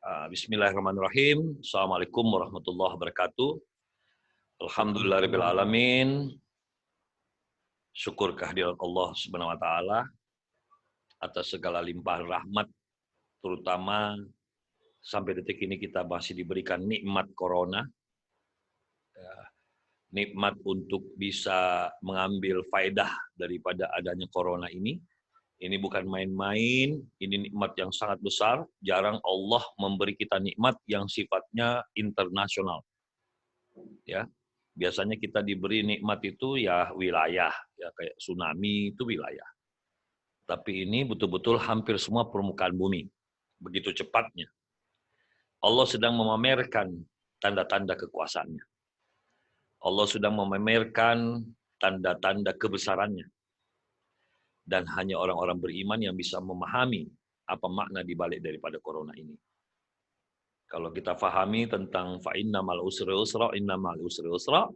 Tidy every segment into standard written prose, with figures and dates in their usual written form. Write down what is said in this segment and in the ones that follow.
Bismillahirrahmanirrahim. Assalamualaikum warahmatullahi wabarakatuh. Alhamdulillahirabbil alamin. Syukur kehadirat Allah Subhanahu wa taala atas segala limpahan rahmat, terutama sampai detik ini kita masih diberikan nikmat corona. Nikmat untuk bisa mengambil faedah daripada adanya corona ini. Ini bukan main-main, ini nikmat yang sangat besar. Jarang Allah memberi kita nikmat yang sifatnya internasional. Ya, biasanya kita diberi nikmat itu ya wilayah, ya kayak tsunami itu wilayah. Tapi ini betul-betul hampir semua permukaan bumi. Begitu cepatnya. Allah sedang memamerkan tanda-tanda kekuasaannya. Allah sedang memamerkan tanda-tanda kebesarannya. Dan hanya orang-orang beriman yang bisa memahami apa makna dibalik daripada corona ini. Kalau kita fahami tentang fa inna mal usri usra, inna mal usri usra,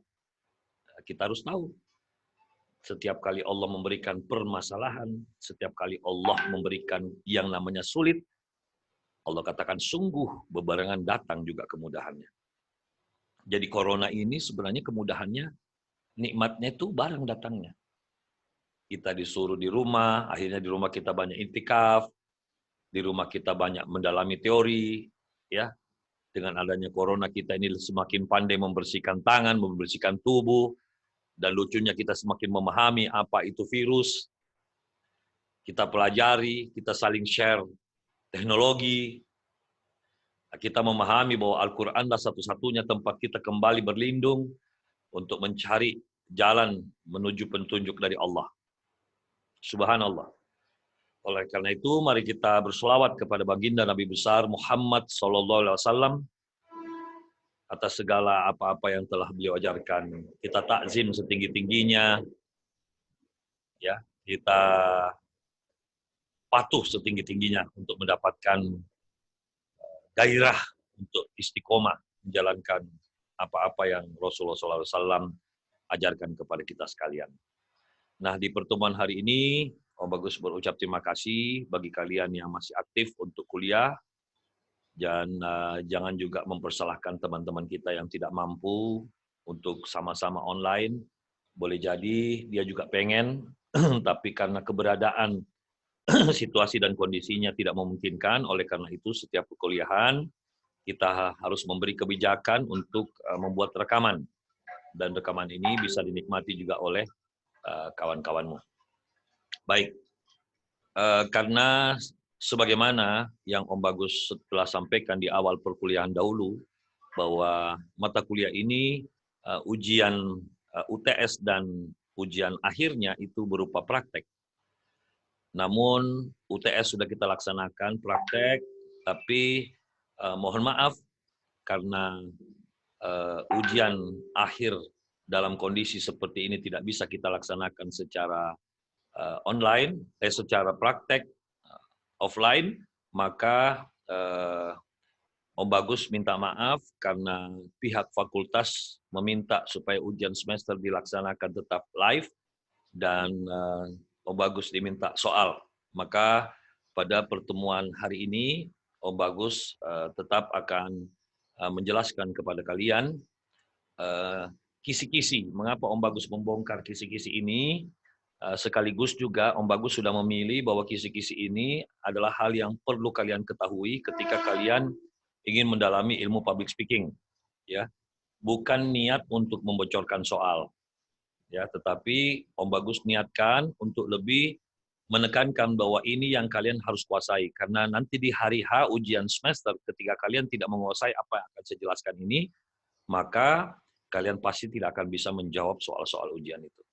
kita harus tahu. Setiap kali Allah memberikan permasalahan, setiap kali Allah memberikan yang namanya sulit, Allah katakan sungguh bebarengan datang juga kemudahannya. Jadi corona ini sebenarnya kemudahannya, nikmatnya itu bareng datangnya. Kita disuruh di rumah, akhirnya di rumah kita banyak intikaf, di rumah kita banyak mendalami teori, ya. Dengan adanya corona kita ini semakin pandai membersihkan tangan, membersihkan tubuh, dan lucunya kita semakin memahami apa itu virus. Kita pelajari, kita saling share teknologi. Kita memahami bahwa Al-Quranlah satu-satunya tempat kita kembali berlindung untuk mencari jalan menuju petunjuk dari Allah. Subhanallah. Oleh karena itu, mari kita berselawat kepada baginda Nabi besar Muhammad SAW atas segala apa-apa yang telah beliau ajarkan. Kita takzim setinggi-tingginya, ya, kita patuh setinggi-tingginya untuk mendapatkan gairah untuk istiqomah menjalankan apa-apa yang Rasulullah SAW ajarkan kepada kita sekalian. Nah, di pertemuan hari ini, Om Bagus berucap terima kasih bagi kalian yang masih aktif untuk kuliah, dan jangan juga mempersalahkan teman-teman kita yang tidak mampu untuk sama-sama online. Boleh jadi dia juga pengen, tapi karena keberadaan situasi dan kondisinya tidak memungkinkan, oleh karena itu setiap perkuliahan kita harus memberi kebijakan untuk membuat rekaman. Dan rekaman ini bisa dinikmati juga oleh kawan-kawanmu. Baik, karena sebagaimana yang Om Bagus telah sampaikan di awal perkuliahan dahulu, bahwa mata kuliah ini ujian UTS dan ujian akhirnya itu berupa praktek. Namun UTS sudah kita laksanakan praktek, tapi mohon maaf karena ujian akhir dalam kondisi seperti ini tidak bisa kita laksanakan secara online, secara praktek offline, maka Om Bagus minta maaf karena pihak fakultas meminta supaya ujian semester dilaksanakan tetap live, dan Om Bagus diminta soal. Maka pada pertemuan hari ini, Om Bagus tetap akan menjelaskan kepada kalian kisi-kisi. Mengapa Om Bagus membongkar kisi-kisi ini? Sekaligus juga Om Bagus sudah memilih bahwa kisi-kisi ini adalah hal yang perlu kalian ketahui ketika kalian ingin mendalami ilmu public speaking, ya. Bukan niat untuk membocorkan soal, ya, tetapi Om Bagus niatkan untuk lebih menekankan bahwa ini yang kalian harus kuasai, karena nanti di hari H ujian semester ketika kalian tidak menguasai apa yang akan saya jelaskan ini, maka kalian pasti tidak akan bisa menjawab soal-soal ujian itu.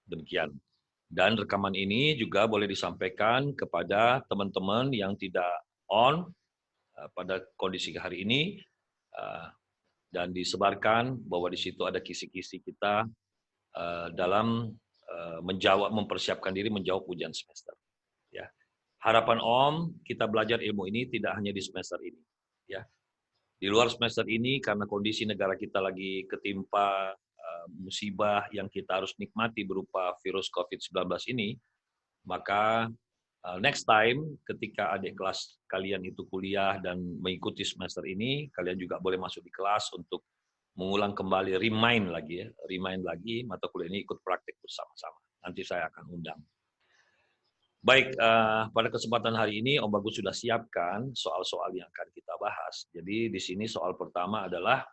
Demikian. Dan rekaman ini juga boleh disampaikan kepada teman-teman yang tidak on pada kondisi hari ini, dan disebarkan bahwa di situ ada kisi-kisi kita dalam mempersiapkan diri menjawab ujian semester. Ya. Harapan Om, kita belajar ilmu ini tidak hanya di semester ini. Ya. Di luar semester ini, karena kondisi negara kita lagi ketimpa musibah yang kita harus nikmati berupa virus COVID-19 ini, maka Next time ketika adik kelas kalian itu kuliah dan mengikuti semester ini, kalian juga boleh masuk di kelas untuk mengulang kembali, remind lagi mata kuliah ini, ikut praktik bersama-sama. Nanti saya akan undang. Baik, pada kesempatan hari ini Om Bagus sudah siapkan soal-soal yang akan kita bahas. Jadi di sini soal pertama adalah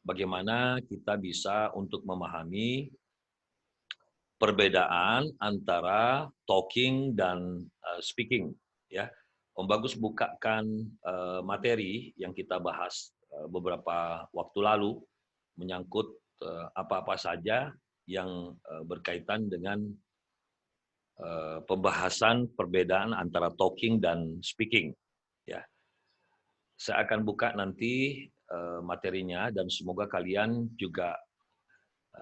bagaimana kita bisa untuk memahami perbedaan antara talking dan speaking. Ya, Om Bagus bukakan materi yang kita bahas beberapa waktu lalu menyangkut apa-apa saja yang berkaitan dengan pembahasan perbedaan antara talking dan speaking. Ya, saya akan buka nanti materinya dan semoga kalian juga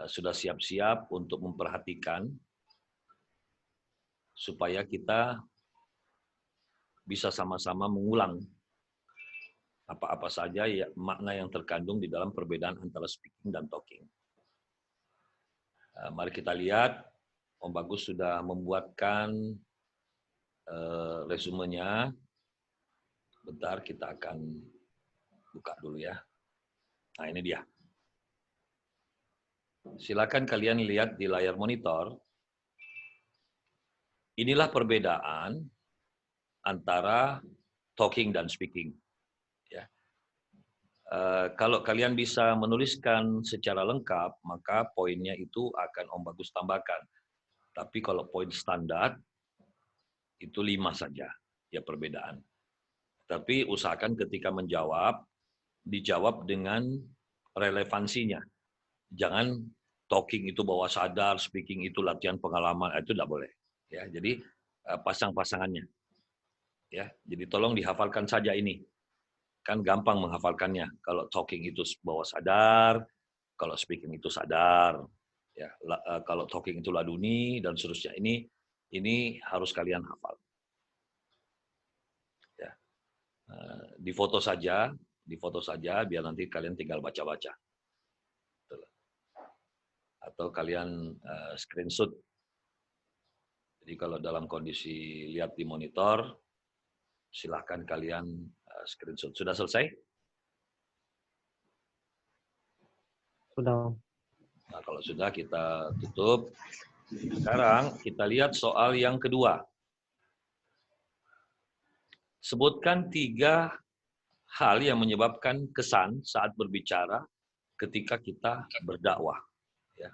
sudah siap-siap untuk memperhatikan supaya kita bisa sama-sama mengulang apa-apa saja ya, makna yang terkandung di dalam perbedaan antara speaking dan talking. Mari kita lihat, Om Bagus sudah membuatkan resumenya. Bentar, kita akan buka dulu ya. Nah, ini dia. Silakan kalian lihat di layar monitor. Inilah perbedaan antara talking dan speaking. Ya. Kalau kalian bisa menuliskan secara lengkap, maka poinnya itu akan Om Bagus tambahkan. Tapi kalau poin standar, itu 5 saja ya perbedaan. Tapi usahakan ketika menjawab, dijawab dengan relevansinya. Jangan talking itu bawah sadar, speaking itu latihan pengalaman, itu tidak boleh. Ya, jadi pasang-pasangannya. Ya, jadi tolong dihafalkan saja ini. Kan gampang menghafalkannya. Kalau talking itu bawah sadar, kalau speaking itu sadar. Ya, kalau talking itu laduni dan seterusnya. Ini harus kalian hafal. Ya. Di foto saja biar nanti kalian tinggal baca-baca. Atau kalian screenshot. Jadi kalau dalam kondisi lihat di monitor, silahkan kalian screenshot. Sudah selesai? Sudah. Nah, kalau sudah kita tutup. Sekarang kita lihat soal yang kedua. Sebutkan 3 hal yang menyebabkan kesan saat berbicara ketika kita berdakwah. Ya.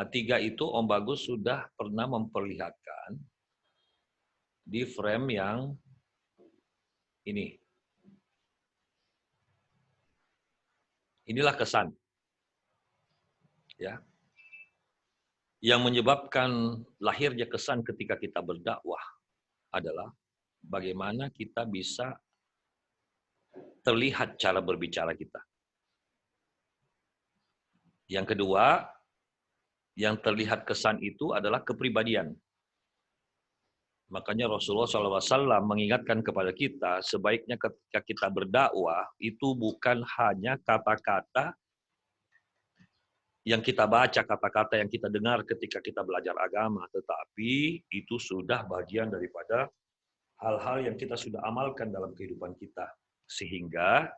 3 itu Om Bagus sudah pernah memperlihatkan di frame yang ini. Inilah kesan. Ya. Yang menyebabkan lahirnya kesan ketika kita berdakwah adalah bagaimana kita bisa terlihat cara berbicara kita. Yang kedua, yang terlihat kesan itu adalah kepribadian. Makanya Rasulullah SAW mengingatkan kepada kita, sebaiknya ketika kita berdakwah, itu bukan hanya kata-kata yang kita baca, kata-kata yang kita dengar ketika kita belajar agama, tetapi itu sudah bagian daripada hal-hal yang kita sudah amalkan dalam kehidupan kita. Sehingga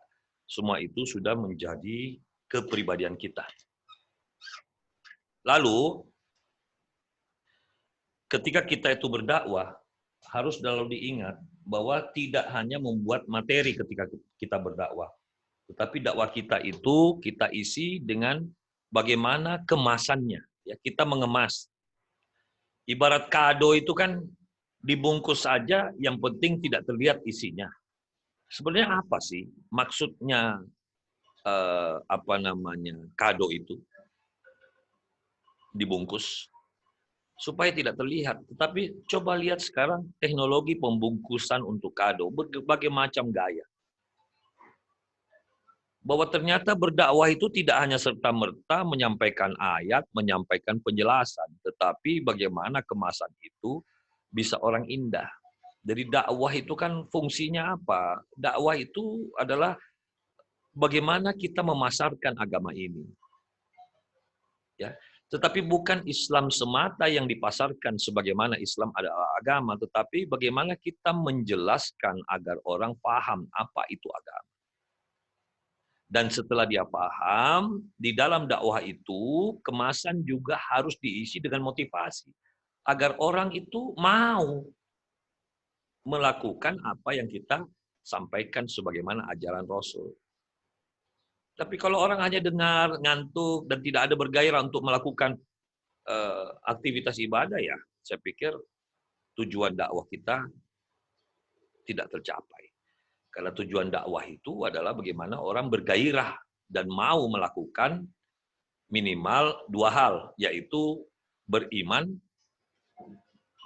semua itu sudah menjadi kepribadian kita. Lalu, ketika kita itu berdakwah, harus selalu diingat bahwa tidak hanya membuat materi ketika kita berdakwah. Tetapi dakwah kita itu kita isi dengan bagaimana kemasannya. Ya, kita mengemas. Ibarat kado itu kan dibungkus saja, yang penting tidak terlihat isinya. Sebenarnya apa sih maksudnya kado itu dibungkus? Supaya tidak terlihat. Tetapi coba lihat sekarang teknologi pembungkusan untuk kado, berbagai macam gaya. Bahwa ternyata berdakwah itu tidak hanya serta-merta menyampaikan ayat, menyampaikan penjelasan, tetapi bagaimana kemasan itu bisa orang indah. Jadi dakwah itu kan fungsinya apa? Dakwah itu adalah bagaimana kita memasarkan agama ini. Ya. Tetapi bukan Islam semata yang dipasarkan sebagaimana Islam adalah agama, tetapi bagaimana kita menjelaskan agar orang paham apa itu agama. Dan setelah dia paham, di dalam dakwah itu kemasan juga harus diisi dengan motivasi agar orang itu mau melakukan apa yang kita sampaikan sebagaimana ajaran Rasul. Tapi kalau orang hanya dengar, ngantuk, dan tidak ada bergairah untuk melakukan aktivitas ibadah, ya saya pikir tujuan dakwah kita tidak tercapai. Karena tujuan dakwah itu adalah bagaimana orang bergairah dan mau melakukan minimal dua hal, yaitu beriman,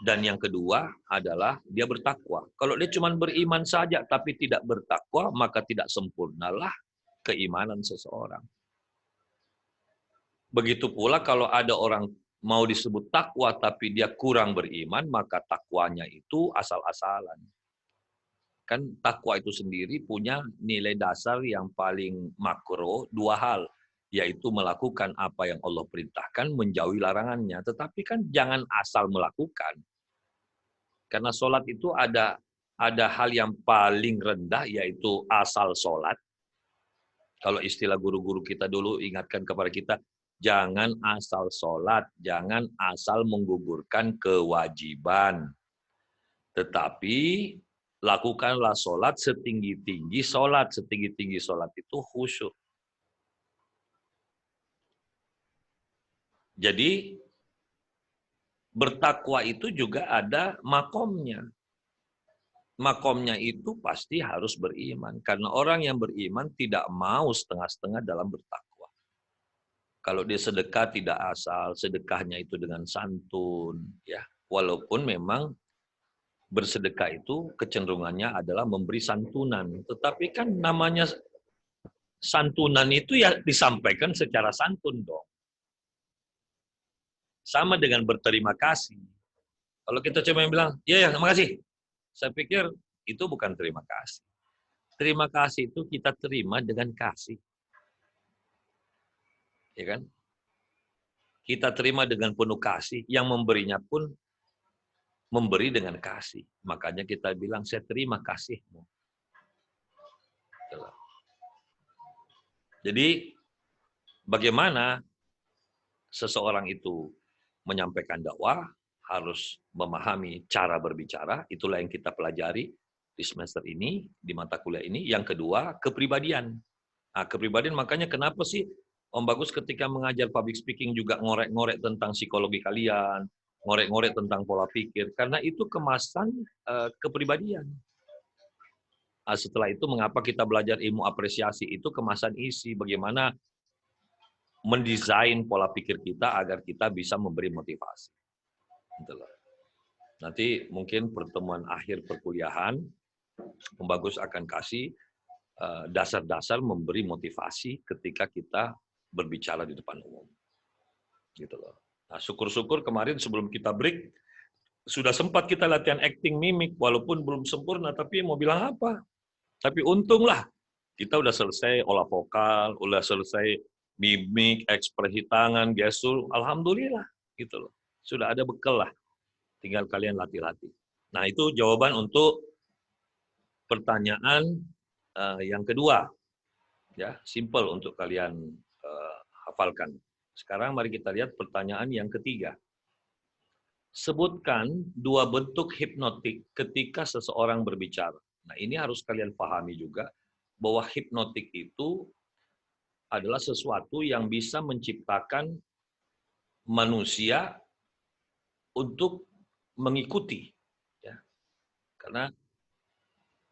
dan yang kedua adalah dia bertakwa. Kalau dia cuma beriman saja tapi tidak bertakwa, maka tidak sempurnalah keimanan seseorang. Begitu pula kalau ada orang mau disebut takwa tapi dia kurang beriman, maka takwanya itu asal-asalan. Kan takwa itu sendiri punya nilai dasar yang paling makro, dua hal, yaitu melakukan apa yang Allah perintahkan, menjauhi larangannya. Tetapi kan jangan asal melakukan. Karena sholat itu ada hal yang paling rendah, yaitu asal sholat. Kalau istilah guru-guru kita dulu ingatkan kepada kita, jangan asal sholat, jangan asal menggugurkan kewajiban. Tetapi lakukanlah sholat setinggi-tinggi sholat. Setinggi-tinggi sholat itu khusyuk. Jadi bertakwa itu juga ada makomnya. Makomnya itu pasti harus beriman. Karena orang yang beriman tidak mau setengah-setengah dalam bertakwa. Kalau dia sedekah tidak asal, sedekahnya itu dengan santun. Ya, walaupun memang bersedekah itu kecenderungannya adalah memberi santunan. Tetapi kan namanya santunan itu ya disampaikan secara santun dong. Sama dengan berterima kasih. Kalau kita cuma bilang, ya terima kasih. Saya pikir itu bukan terima kasih. Terima kasih itu kita terima dengan kasih. Ya kan? Kita terima dengan penuh kasih, yang memberinya pun memberi dengan kasih. Makanya kita bilang, saya terima kasihmu. Jadi, bagaimana seseorang itu menyampaikan dakwah, harus memahami cara berbicara, itulah yang kita pelajari di semester ini, di mata kuliah ini. Yang kedua, kepribadian. Nah, kepribadian makanya kenapa sih Om Bagus ketika mengajar public speaking juga ngorek-ngorek tentang psikologi kalian, ngorek-ngorek tentang pola pikir, karena itu kemasan kepribadian. Nah, setelah itu mengapa kita belajar ilmu apresiasi, itu kemasan isi, bagaimana mendesain pola pikir kita agar kita bisa memberi motivasi. Nanti mungkin pertemuan akhir perkuliahan, Om Bagus akan kasih dasar-dasar memberi motivasi ketika kita berbicara di depan umum. Gitu loh. Nah, syukur-syukur kemarin sebelum kita break, sudah sempat kita latihan acting mimik, walaupun belum sempurna, tapi mau bilang apa? Tapi untunglah, kita udah selesai olah vokal, udah selesai mimik, ekspresi tangan, gestur, alhamdulillah, gitu loh. Sudah ada bekal lah, tinggal kalian latih-latih. Nah, itu jawaban untuk pertanyaan yang kedua. Ya, simple untuk kalian hafalkan. Sekarang mari kita lihat pertanyaan yang ketiga. Sebutkan dua bentuk hipnotik ketika seseorang berbicara. Nah, ini harus kalian pahami juga bahwa hipnotik itu adalah sesuatu yang bisa menciptakan manusia untuk mengikuti. Ya. Karena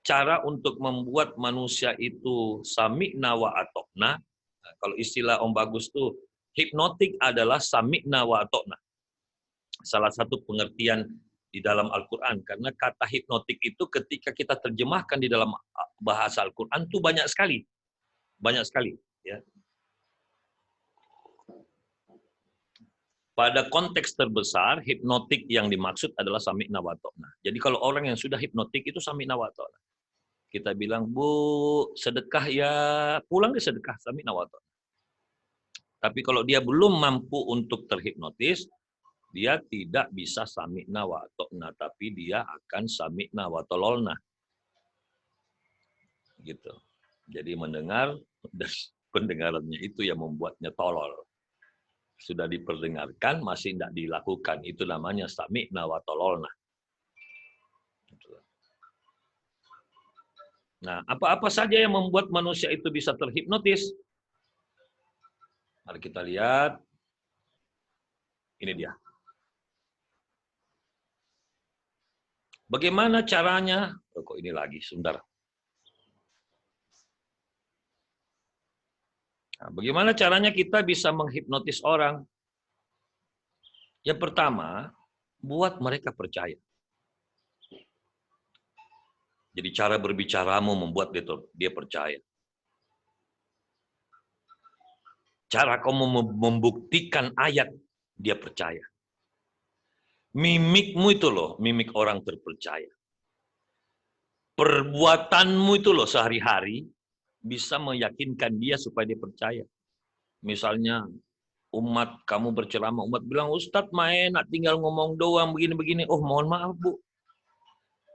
cara untuk membuat manusia itu sami'na wa atokna, nah, kalau istilah Om Bagus tuh, hipnotik adalah sami'na wa atokna. Salah satu pengertian di dalam Al-Quran. Karena kata hipnotik itu ketika kita terjemahkan di dalam bahasa Al-Quran itu banyak sekali. Banyak sekali. Ya. Pada konteks terbesar, hipnotik yang dimaksud adalah sami'na wa atokna. Jadi kalau orang yang sudah hipnotik itu sami'na wa atokna. Kita bilang, Bu, sedekah ya, pulang ke sedekah, sami'na wa atokna. Tapi kalau dia belum mampu untuk terhipnotis, dia tidak bisa sami'na wa ata'na, tapi dia akan sami'na wa tololna. Gitu. Jadi mendengar dan pendengarannya itu yang membuatnya tolol. Sudah diperdengarkan, masih tidak dilakukan. Itu namanya sami'na wa tololna. Nah, apa-apa saja yang membuat manusia itu bisa terhipnotis? Mari kita lihat. Ini dia. Bagaimana caranya? Oh, kok ini lagi, sebentar. Nah, bagaimana caranya kita bisa menghipnotis orang? Yang pertama, buat mereka percaya. Jadi cara berbicaramu membuat dia percaya. Cara kamu membuktikan ayat, dia percaya. Mimikmu itu loh, mimik orang terpercaya. Perbuatanmu itu loh sehari-hari, bisa meyakinkan dia supaya dia percaya. Misalnya, umat kamu berceramah, umat bilang, Ustadz main, tinggal ngomong doang, begini-begini. Oh mohon maaf Bu,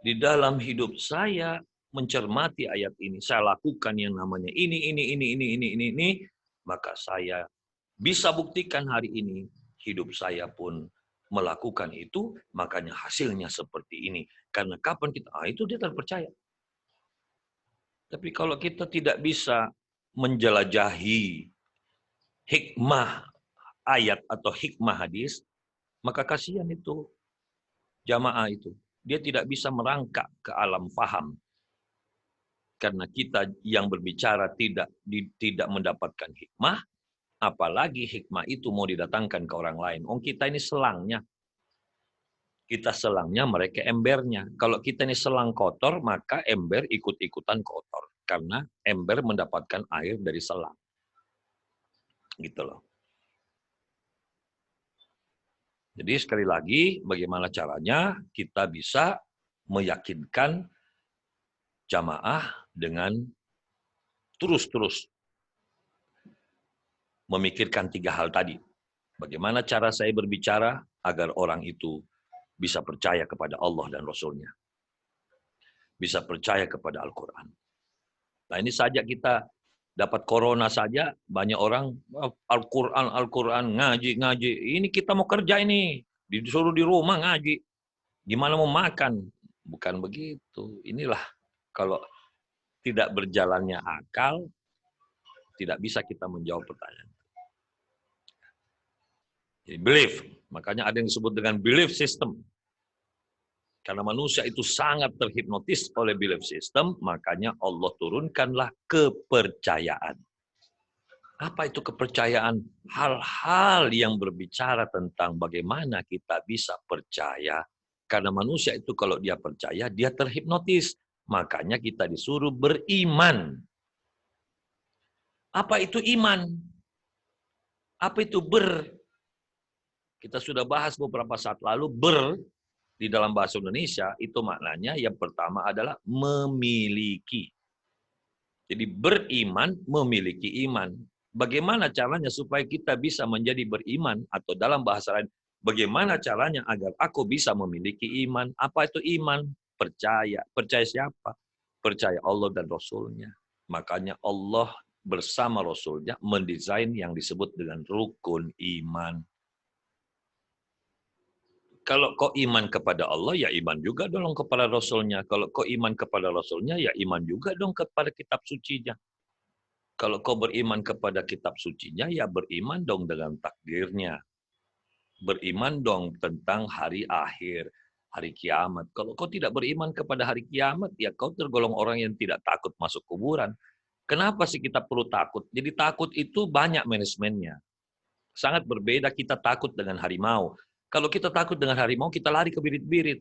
di dalam hidup saya mencermati ayat ini, saya lakukan yang namanya ini, maka saya bisa buktikan hari ini, hidup saya pun melakukan itu, makanya hasilnya seperti ini. Karena kapan kita, itu dia terpercaya. Tapi kalau kita tidak bisa menjelajahi hikmah ayat atau hikmah hadis, maka kasihan itu jamaah itu. Dia tidak bisa merangkak ke alam faham. Karena kita yang berbicara tidak mendapatkan hikmah, apalagi hikmah itu mau didatangkan ke orang lain. Kita ini selangnya. Kita selangnya, mereka embernya. Kalau kita ini selang kotor, maka ember ikut-ikutan kotor. Karena ember mendapatkan air dari selang. Gitu loh. Jadi sekali lagi, bagaimana caranya kita bisa meyakinkan jamaah dengan terus-terus memikirkan 3 hal tadi. Bagaimana cara saya berbicara agar orang itu bisa percaya kepada Allah dan Rasul-Nya. Bisa percaya kepada Al-Quran. Nah ini saja kita dapat corona saja, banyak orang, Al-Quran, ngaji. Ini kita mau kerja ini, disuruh di rumah ngaji. Gimana mau makan? Bukan begitu. Inilah kalau tidak berjalannya akal, tidak bisa kita menjawab pertanyaan. Jadi belief, makanya ada yang disebut dengan belief system. Karena manusia itu sangat terhipnotis oleh belief system, makanya Allah turunkanlah kepercayaan. Apa itu kepercayaan? Hal-hal yang berbicara tentang bagaimana kita bisa percaya. Karena manusia itu kalau dia percaya, dia terhipnotis. Makanya kita disuruh beriman. Apa itu iman? Apa itu Kita sudah bahas beberapa saat lalu, di dalam bahasa Indonesia, itu maknanya yang pertama adalah memiliki. Jadi beriman, memiliki iman. Bagaimana caranya supaya kita bisa menjadi beriman? Atau dalam bahasa lain, bagaimana caranya agar aku bisa memiliki iman? Apa itu iman? Percaya. Percaya siapa? Percaya Allah dan Rasul-Nya. Makanya Allah bersama Rasul-Nya mendesain yang disebut dengan rukun iman. Kalau kau iman kepada Allah, ya iman juga dong kepada Rasul-Nya. Kalau kau iman kepada Rasul-Nya, ya iman juga dong kepada kitab suci-Nya. Kalau kau beriman kepada kitab suci-Nya, ya beriman dong dengan takdirnya. Beriman dong tentang hari akhir, hari kiamat. Kalau kau tidak beriman kepada hari kiamat, ya kau tergolong orang yang tidak takut masuk kuburan. Kenapa sih kita perlu takut? Jadi takut itu banyak manajemennya. Sangat berbeda kita takut dengan harimau. Kalau kita takut dengan harimau, kita lari ke birit-birit.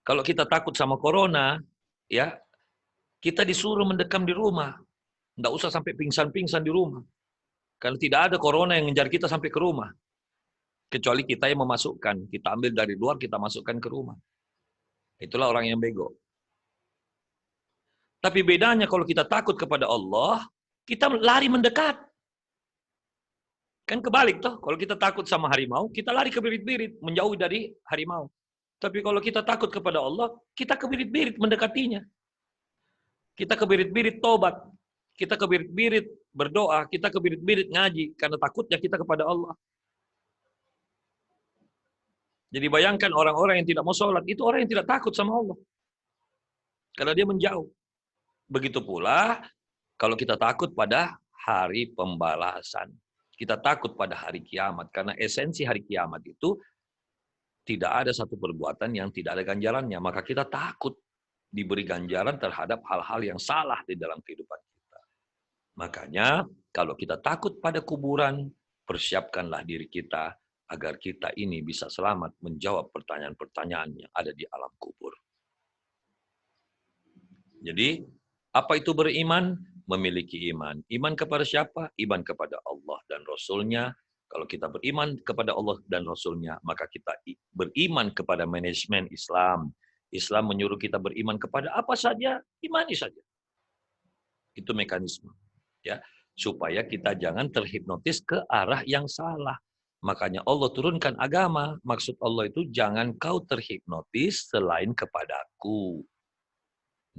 Kalau kita takut sama corona, ya kita disuruh mendekam di rumah. Nggak usah sampai pingsan-pingsan di rumah. Karena tidak ada corona yang ngejar kita sampai ke rumah. Kecuali kita yang memasukkan. Kita ambil dari luar, kita masukkan ke rumah. Itulah orang yang bego. Tapi bedanya kalau kita takut kepada Allah, kita lari mendekat. Kan kebalik toh, kalau kita takut sama harimau, kita lari ke birit-birit, menjauh dari harimau. Tapi kalau kita takut kepada Allah, kita ke birit-birit mendekatinya. Kita ke birit-birit tobat. Kita ke birit-birit berdoa, kita ke birit-birit ngaji, karena takutnya kita kepada Allah. Jadi bayangkan orang-orang yang tidak mau sholat, itu orang yang tidak takut sama Allah. Karena dia menjauh. Begitu pula, kalau kita takut pada hari pembalasan. Kita takut pada hari kiamat, karena esensi hari kiamat itu tidak ada satu perbuatan yang tidak ada ganjarannya. Maka kita takut diberi ganjaran terhadap hal-hal yang salah di dalam kehidupan kita. Makanya kalau kita takut pada kuburan, persiapkanlah diri kita agar kita ini bisa selamat menjawab pertanyaan-pertanyaan yang ada di alam kubur. Jadi, apa itu beriman? Memiliki iman. Iman kepada siapa? Iman kepada Allah dan Rasul-Nya. Kalau kita beriman kepada Allah dan Rasul-Nya, maka kita beriman kepada manajemen Islam. Islam menyuruh kita beriman kepada apa saja, imani saja. Itu mekanisme. Ya, supaya kita jangan terhipnotis ke arah yang salah. Makanya Allah turunkan agama. Maksud Allah itu jangan kau terhipnotis selain kepadaku.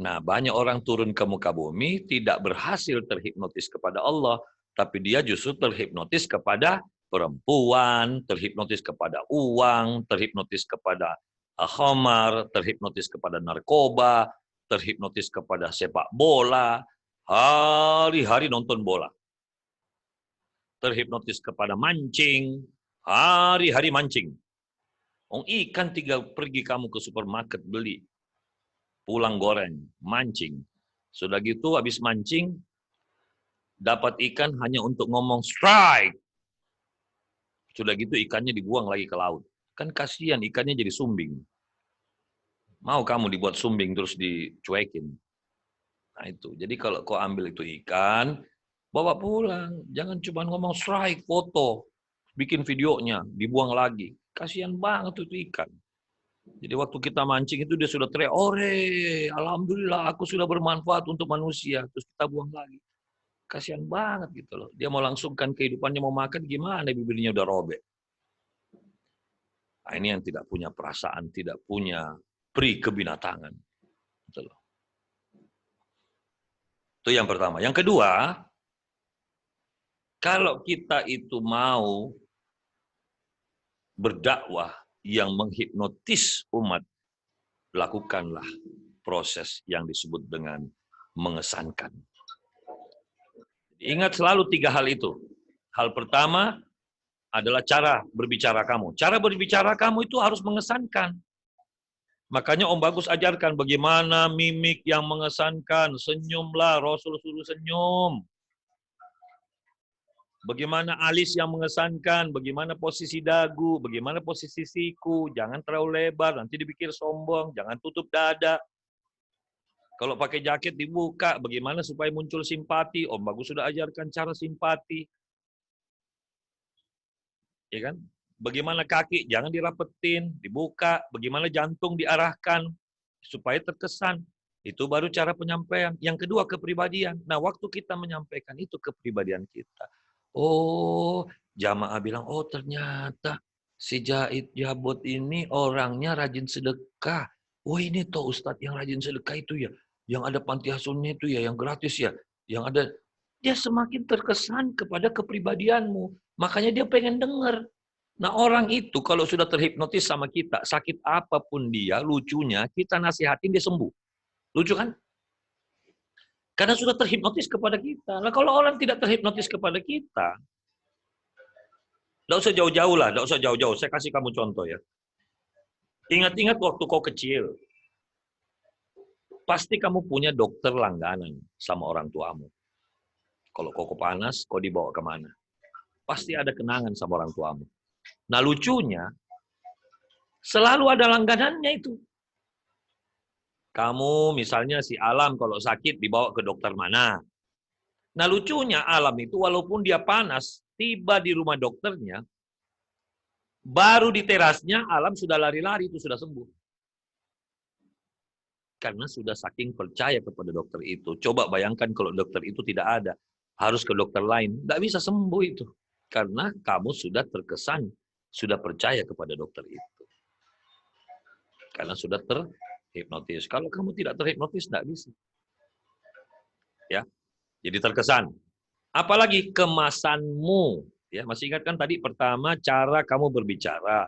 Nah, banyak orang turun ke muka bumi tidak berhasil terhipnotis kepada Allah, tapi dia justru terhipnotis kepada perempuan, terhipnotis kepada uang, terhipnotis kepada khamar, terhipnotis kepada narkoba, terhipnotis kepada sepak bola, hari-hari nonton bola. Terhipnotis kepada mancing, hari-hari mancing. Ikan tinggal pergi kamu ke supermarket beli, pulang goreng, mancing. Sudah gitu habis mancing, dapat ikan hanya untuk ngomong strike. Sudah gitu ikannya dibuang lagi ke laut. Kan kasihan ikannya jadi sumbing. Mau kamu dibuat sumbing terus dicuekin. Nah itu. Jadi kalau kau ambil itu ikan, bawa pulang. Jangan cuma ngomong strike, foto. Bikin videonya, dibuang lagi. Kasihan banget itu ikan. Jadi waktu kita mancing itu dia sudah teriak, ore, alhamdulillah aku sudah bermanfaat untuk manusia. Terus kita buang lagi. Kasihan banget gitu loh. Dia mau langsungkan kehidupannya mau makan gimana bibirnya udah robek. Nah, ini yang tidak punya perasaan, tidak punya pri kebinatangan. Gitu loh. Itu yang pertama. Yang kedua, kalau kita itu mau berdakwah yang menghipnotis umat, lakukanlah proses yang disebut dengan mengesankan. Ingat selalu 3 hal itu. Hal pertama adalah cara berbicara kamu. Cara berbicara kamu itu harus mengesankan. Makanya Om Bagus ajarkan bagaimana mimik yang mengesankan. Senyumlah, Rasul suruh senyum. Bagaimana alis yang mengesankan, bagaimana posisi dagu, bagaimana posisi siku, jangan terlalu lebar, nanti dipikir sombong, jangan tutup dada. Kalau pakai jaket dibuka, bagaimana supaya muncul simpati, Om Bagus sudah ajarkan cara simpati. Ya kan? Bagaimana kaki, jangan dirapetin, dibuka, bagaimana jantung diarahkan, supaya terkesan. Itu baru cara penyampaian. Yang kedua, kepribadian. Nah, waktu kita menyampaikan itu kepribadian kita. Oh, jamaah bilang, oh ternyata si Jaid Jabot ini orangnya rajin sedekah. Oh ini toh Ustadz yang rajin sedekah itu ya. Yang ada panti asuhannya itu ya, yang gratis ya. Yang ada, dia semakin terkesan kepada kepribadianmu. Makanya dia pengen dengar. Nah orang itu kalau sudah terhipnotis sama kita, sakit apapun dia, lucunya kita nasihatin dia sembuh. Lucu kan? Karena sudah terhipnotis kepada kita. Nah kalau orang tidak terhipnotis kepada kita, tidak usah jauh-jauh lah, tidak usah jauh-jauh. Saya kasih kamu contoh ya. Ingat-ingat waktu kau kecil, pasti kamu punya dokter langganan sama orang tuamu. Kalau kau panas, kau dibawa kemana? Pasti ada kenangan sama orang tuamu. Nah lucunya, selalu ada langganannya itu. Kamu misalnya si Alam kalau sakit dibawa ke dokter mana? Nah lucunya Alam itu walaupun dia panas, tiba di rumah dokternya, baru di terasnya Alam sudah lari-lari itu sudah sembuh. Karena sudah saking percaya kepada dokter itu. Coba bayangkan kalau dokter itu tidak ada. Harus ke dokter lain. Tidak bisa sembuh itu. Karena kamu sudah terkesan, sudah percaya kepada dokter itu. Karena sudah terhipnotis. Kalau kamu tidak terhipnotis, tidak bisa. Ya, jadi terkesan. Apalagi kemasanmu. Ya, masih ingat kan tadi pertama cara kamu berbicara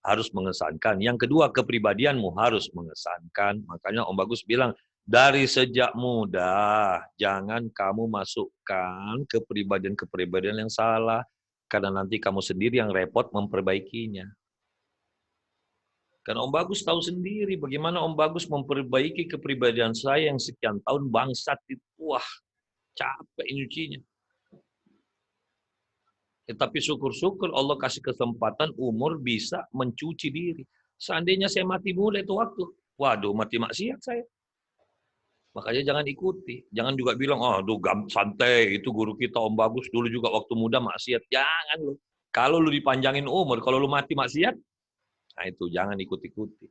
harus mengesankan. Yang kedua kepribadianmu harus mengesankan. Makanya Om Bagus bilang dari sejak muda jangan kamu masukkan kepribadian-kepribadian yang salah karena nanti kamu sendiri yang repot memperbaikinya. Karena Om Bagus tahu sendiri bagaimana Om Bagus memperbaiki kepribadian saya yang sekian tahun bangsat itu. Wah, capek nyucinya. Tapi syukur-syukur Allah kasih kesempatan umur bisa mencuci diri. Seandainya saya mati muda itu waktu, waduh mati maksiat saya. Makanya jangan ikuti. Jangan juga bilang, oh aduh santai, itu guru kita Om Bagus dulu juga waktu muda maksiat. Jangan lu. Kalau lu dipanjangin umur, kalau lu mati maksiat, nah itu jangan ikut-ikuti.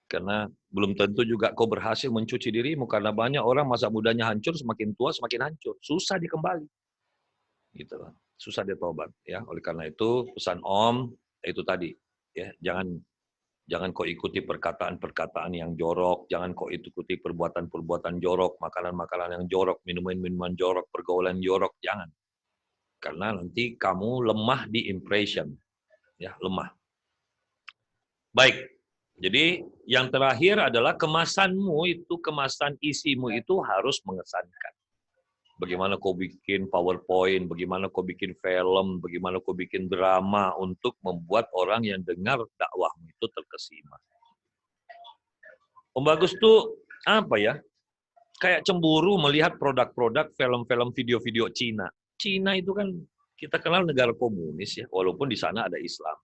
Karena belum tentu juga kau berhasil mencuci dirimu. Karena banyak orang masa mudanya hancur, semakin tua semakin hancur. Susah dikembali. Gitu loh. Susah dia tobat ya. Oleh karena itu pesan Om itu tadi ya, jangan kau ikuti perkataan-perkataan yang jorok, jangan kau ikuti perbuatan-perbuatan jorok, makanan-makanan yang jorok, minuman-minuman jorok, pergaulan jorok, jangan. Karena nanti kamu lemah di impression. Ya, lemah. Baik. Jadi yang terakhir adalah kemasanmu itu, kemasan isimu itu harus mengesankan. Bagaimana kau bikin PowerPoint, bagaimana kau bikin film, bagaimana kau bikin drama untuk membuat orang yang dengar dakwahmu itu terkesima. Om Bagus tuh apa ya? Kayak cemburu melihat produk-produk film-film video-video Cina. Cina itu kan kita kenal negara komunis ya, walaupun di sana ada Islam.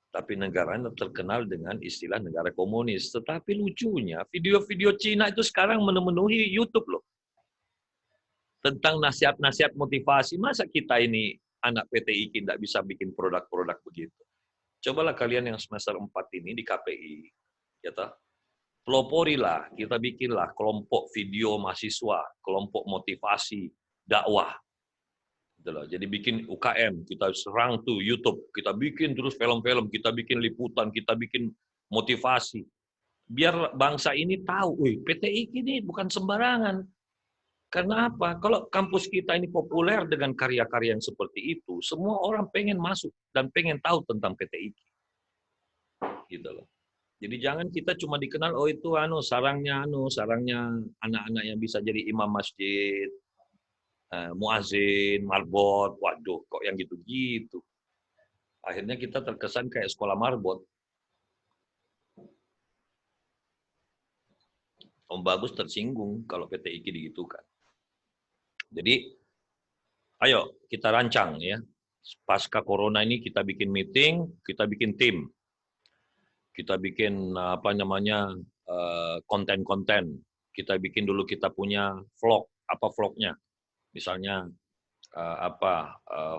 Tapi negaranya terkenal dengan istilah negara komunis. Tetapi lucunya video-video Cina itu sekarang memenuhi YouTube loh. Tentang nasihat-nasihat motivasi. Masa kita ini anak PT IKI tidak bisa bikin produk-produk begitu? Cobalah kalian yang semester 4 ini di KPI, ya toh, peloporilah, kita bikinlah kelompok video mahasiswa, kelompok motivasi, dakwah. Jadi bikin UKM, kita serang tuh YouTube, kita bikin terus film-film, kita bikin liputan, kita bikin motivasi. Biar bangsa ini tahu, PT IKI ini bukan sembarangan. Karena apa? Kalau kampus kita ini populer dengan karya-karya yang seperti itu, semua orang pengen masuk dan pengen tahu tentang PT IKI. Gitu loh. Jadi jangan kita cuma dikenal, oh itu sarangnya anak-anak yang bisa jadi imam masjid, muazin, marbot, waduh kok yang gitu-gitu. Akhirnya kita terkesan kayak sekolah marbot. Om Bagus tersinggung kalau PT IKI digitukan. Jadi, ayo kita rancang ya. Pasca corona ini kita bikin meeting, kita bikin tim. Kita bikin konten-konten. Kita bikin dulu kita punya vlog, apa vlognya? Misalnya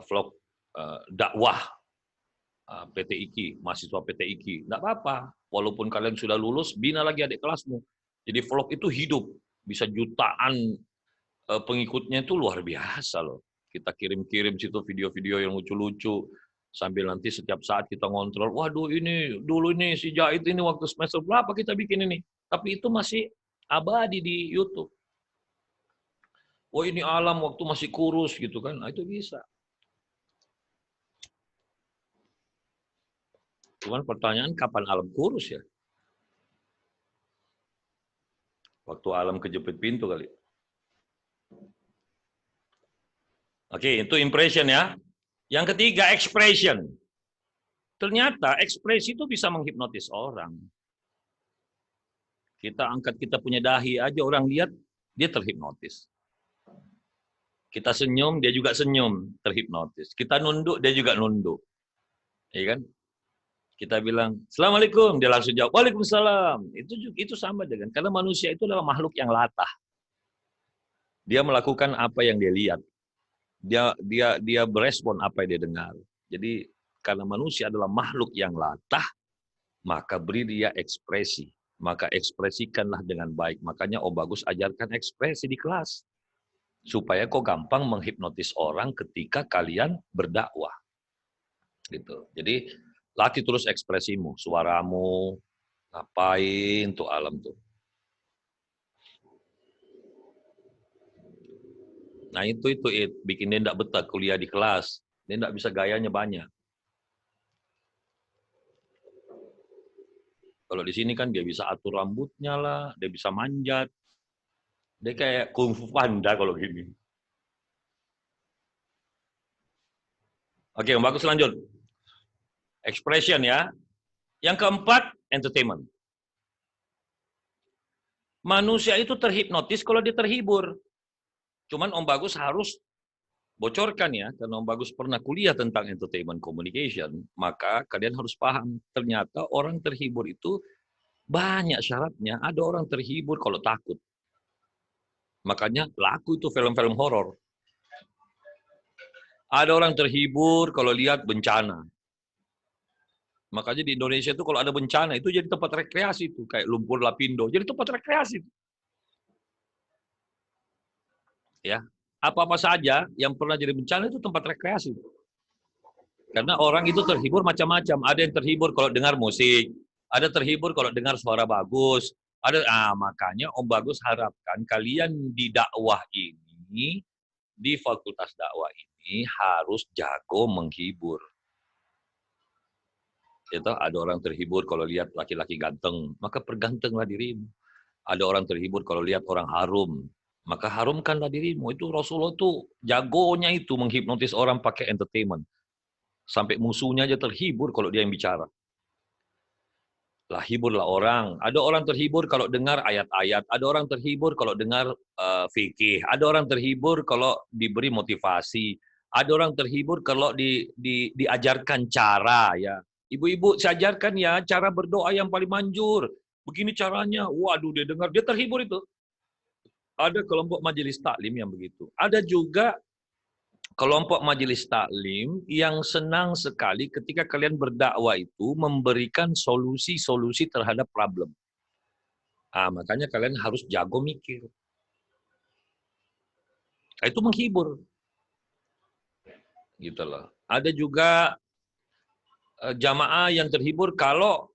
vlog dakwah PT IKI, mahasiswa PT IKI. Enggak apa-apa, walaupun kalian sudah lulus, bina lagi adik kelasmu. Jadi vlog itu hidup, bisa jutaan pengikutnya itu luar biasa loh. Kita kirim-kirim situ video-video yang lucu-lucu sambil nanti setiap saat kita ngontrol. Waduh ini dulu ini si Jahit ini waktu semester berapa kita bikin ini. Tapi itu masih abadi di YouTube. Oh ini Alam waktu masih kurus gitu kan. Nah, itu bisa. Cuman pertanyaan kapan Alam kurus ya? Waktu Alam kejepit pintu kali. Oke, itu impression ya. Yang ketiga, expression. Ternyata ekspresi itu bisa menghipnotis orang. Kita angkat kita punya dahi aja, orang lihat, dia terhipnotis. Kita senyum, dia juga senyum, terhipnotis. Kita nunduk, dia juga nunduk. Ya kan? Kita bilang, Assalamualaikum, dia langsung jawab, Waalaikumsalam. Itu sama dengan, karena manusia itu adalah makhluk yang latah. Dia melakukan apa yang dia lihat. Dia berespon apa yang dia dengar. Jadi karena manusia adalah makhluk yang latah, maka beri dia ekspresi. Maka ekspresikanlah dengan baik. Makanya Om Bagus ajarkan ekspresi di kelas. supaya kau gampang menghipnotis orang ketika kalian berdakwah. Gitu. Jadi latih terus ekspresimu, suaramu, ngapain tuh alam tuh. Nah itu bikin dia tidak betah kuliah di kelas. Dia tidak bisa gayanya banyak. Kalau di sini kan dia bisa atur rambutnya lah, dia bisa manjat. Dia kayak kung fu panda kalau gini. Oke, yang bagus lanjut. Expression ya. Yang keempat, entertainment. Manusia itu terhipnotis kalau dia terhibur. Cuman Om Bagus harus bocorkan ya, karena Om Bagus pernah kuliah tentang entertainment communication, maka kalian harus paham, ternyata orang terhibur itu banyak syaratnya. Ada orang terhibur kalau takut. Makanya laku itu film-film horor. Ada orang terhibur kalau lihat bencana. Makanya di Indonesia itu kalau ada bencana itu jadi tempat rekreasi itu, kayak Lumpur Lapindo, jadi tempat rekreasi. Ya, apa-apa saja yang pernah jadi bencana itu tempat rekreasi. Karena orang itu terhibur macam-macam. Ada yang terhibur kalau dengar musik, ada terhibur kalau dengar suara bagus. Makanya Om Bagus harapkan kalian di dakwah ini, di fakultas dakwah ini harus jago menghibur. Itu ada orang terhibur kalau lihat laki-laki ganteng, maka pergantenglah dirimu. Ada orang terhibur kalau lihat orang harum, maka harumkanlah dirimu. Itu Rasulullah itu jagonya itu menghipnotis orang pakai entertainment. Sampai musuhnya aja terhibur kalau dia yang bicara. Lah hiburlah orang. Ada orang terhibur kalau dengar ayat-ayat. Ada orang terhibur kalau dengar fikih. Ada orang terhibur kalau diberi motivasi. Ada orang terhibur kalau diajarkan cara ya. Ibu-ibu saya ajarkan ya cara berdoa yang paling manjur. Begini caranya. Waduh dia dengar dia terhibur itu. Ada kelompok majelis taklim yang begitu. Ada juga kelompok majelis taklim yang senang sekali ketika kalian berdakwah itu memberikan solusi-solusi terhadap problem. Makanya kalian harus jago mikir. Itu menghibur. Gitu loh. Ada juga jamaah yang terhibur kalau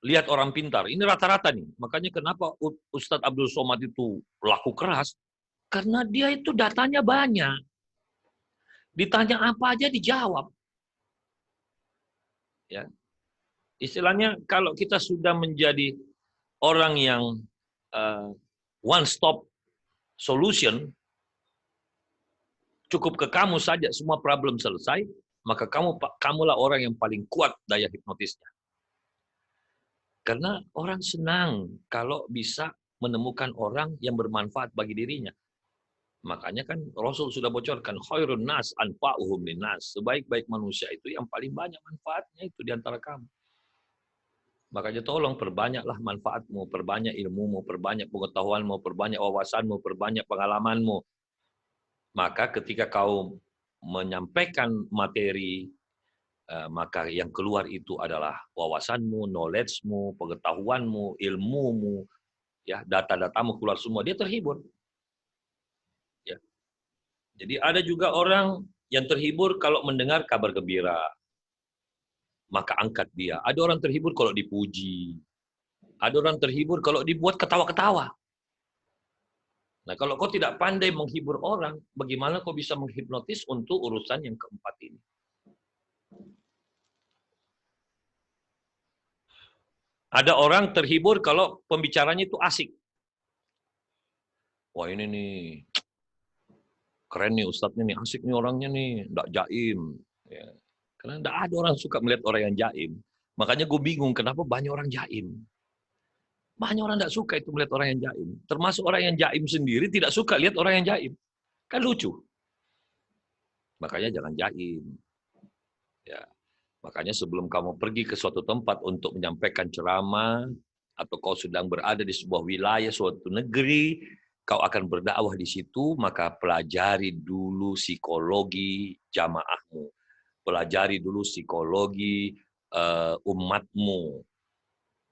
lihat orang pintar. Ini rata-rata nih. Makanya kenapa Ustadz Abdul Somad itu laku keras? Karena dia itu datanya banyak. Ditanya apa aja dijawab. Ya. Istilahnya kalau kita sudah menjadi orang yang one stop solution, cukup ke kamu saja semua problem selesai, maka kamulah orang yang paling kuat daya hipnotisnya. Karena orang senang kalau bisa menemukan orang yang bermanfaat bagi dirinya. Makanya kan Rasul sudah bocorkan, khairun nas anfa'uhum linnas. Sebaik-baik manusia itu yang paling banyak manfaatnya itu di antara kamu. Makanya tolong perbanyaklah manfaatmu, perbanyak ilmumu, perbanyak pengetahuanmu, perbanyak wawasanmu, perbanyak pengalamanmu. Maka ketika kau menyampaikan materi, maka yang keluar itu adalah wawasanmu, knowledge-mu, pengetahuanmu, ilmumu, ya data-datamu keluar semua. Dia terhibur. Ya. Jadi ada juga orang yang terhibur kalau mendengar kabar gembira. Maka angkat dia. Ada orang terhibur kalau dipuji. Ada orang terhibur kalau dibuat ketawa-ketawa. Nah, kalau kau tidak pandai menghibur orang, bagaimana kau bisa menghipnotis untuk urusan yang keempat ini? Ada orang terhibur kalau pembicaranya itu asik. Wah ini nih, keren nih Ustadznya nih, asik nih orangnya nih, nggak jaim. Ya. Karena nggak ada orang suka melihat orang yang jaim. Makanya gue bingung kenapa banyak orang jaim. Banyak orang tidak suka itu melihat orang yang jaim. Termasuk orang yang jaim sendiri tidak suka lihat orang yang jaim. Kan lucu. Makanya jangan jaim. Ya. Makanya sebelum kamu pergi ke suatu tempat untuk menyampaikan ceramah, atau kau sedang berada di sebuah wilayah, suatu negeri, kau akan berdakwah di situ, maka pelajari dulu psikologi jamaahmu. Pelajari dulu psikologi umatmu.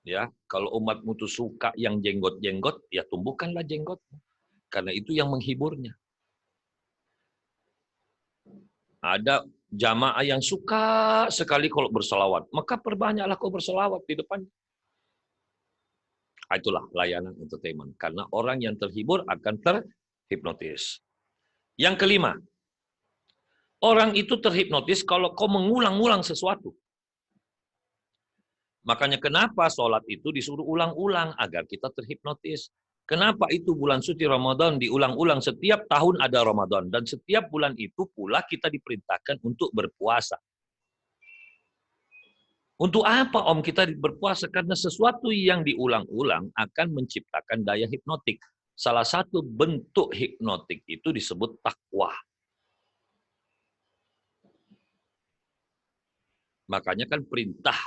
Ya, kalau umatmu tuh suka yang jenggot-jenggot, ya tumbuhkanlah jenggotmu. Karena itu yang menghiburnya. Ada jamaah yang suka sekali kalau berselawat. Maka perbanyaklah kau berselawat di depan. Itulah layanan entertainment. Karena orang yang terhibur akan terhipnotis. Yang kelima, orang itu terhipnotis kalau kau mengulang-ulang sesuatu. Makanya kenapa sholat itu disuruh ulang-ulang agar kita terhipnotis. Kenapa itu bulan suci Ramadan diulang-ulang setiap tahun ada Ramadan. Dan setiap bulan itu pula kita diperintahkan untuk berpuasa. Untuk apa Om kita berpuasa? Karena sesuatu yang diulang-ulang akan menciptakan daya hipnotik. Salah satu bentuk hipnotik itu disebut takwa. Makanya kan perintah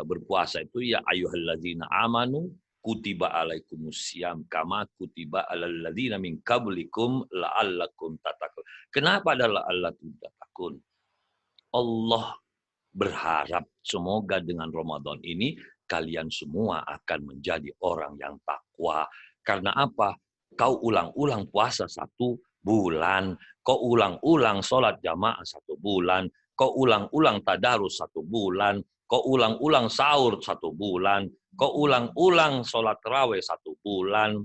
berpuasa itu ya ayyuhalladzina amanu kutiba alaikumusiyam kama kutiba alal ladzina min qablikum la'allakum tattaqun. Kenapa ada la'allakum tattaqun? Allah berharap semoga dengan Ramadan ini kalian semua akan menjadi orang yang takwa. Karena apa? Kau ulang-ulang puasa 1 bulan, kau ulang-ulang sholat jamaah 1 bulan, kau ulang-ulang tadarus 1 bulan, kau ulang-ulang sahur 1 bulan, kau ulang-ulang sholat tarawih 1 bulan,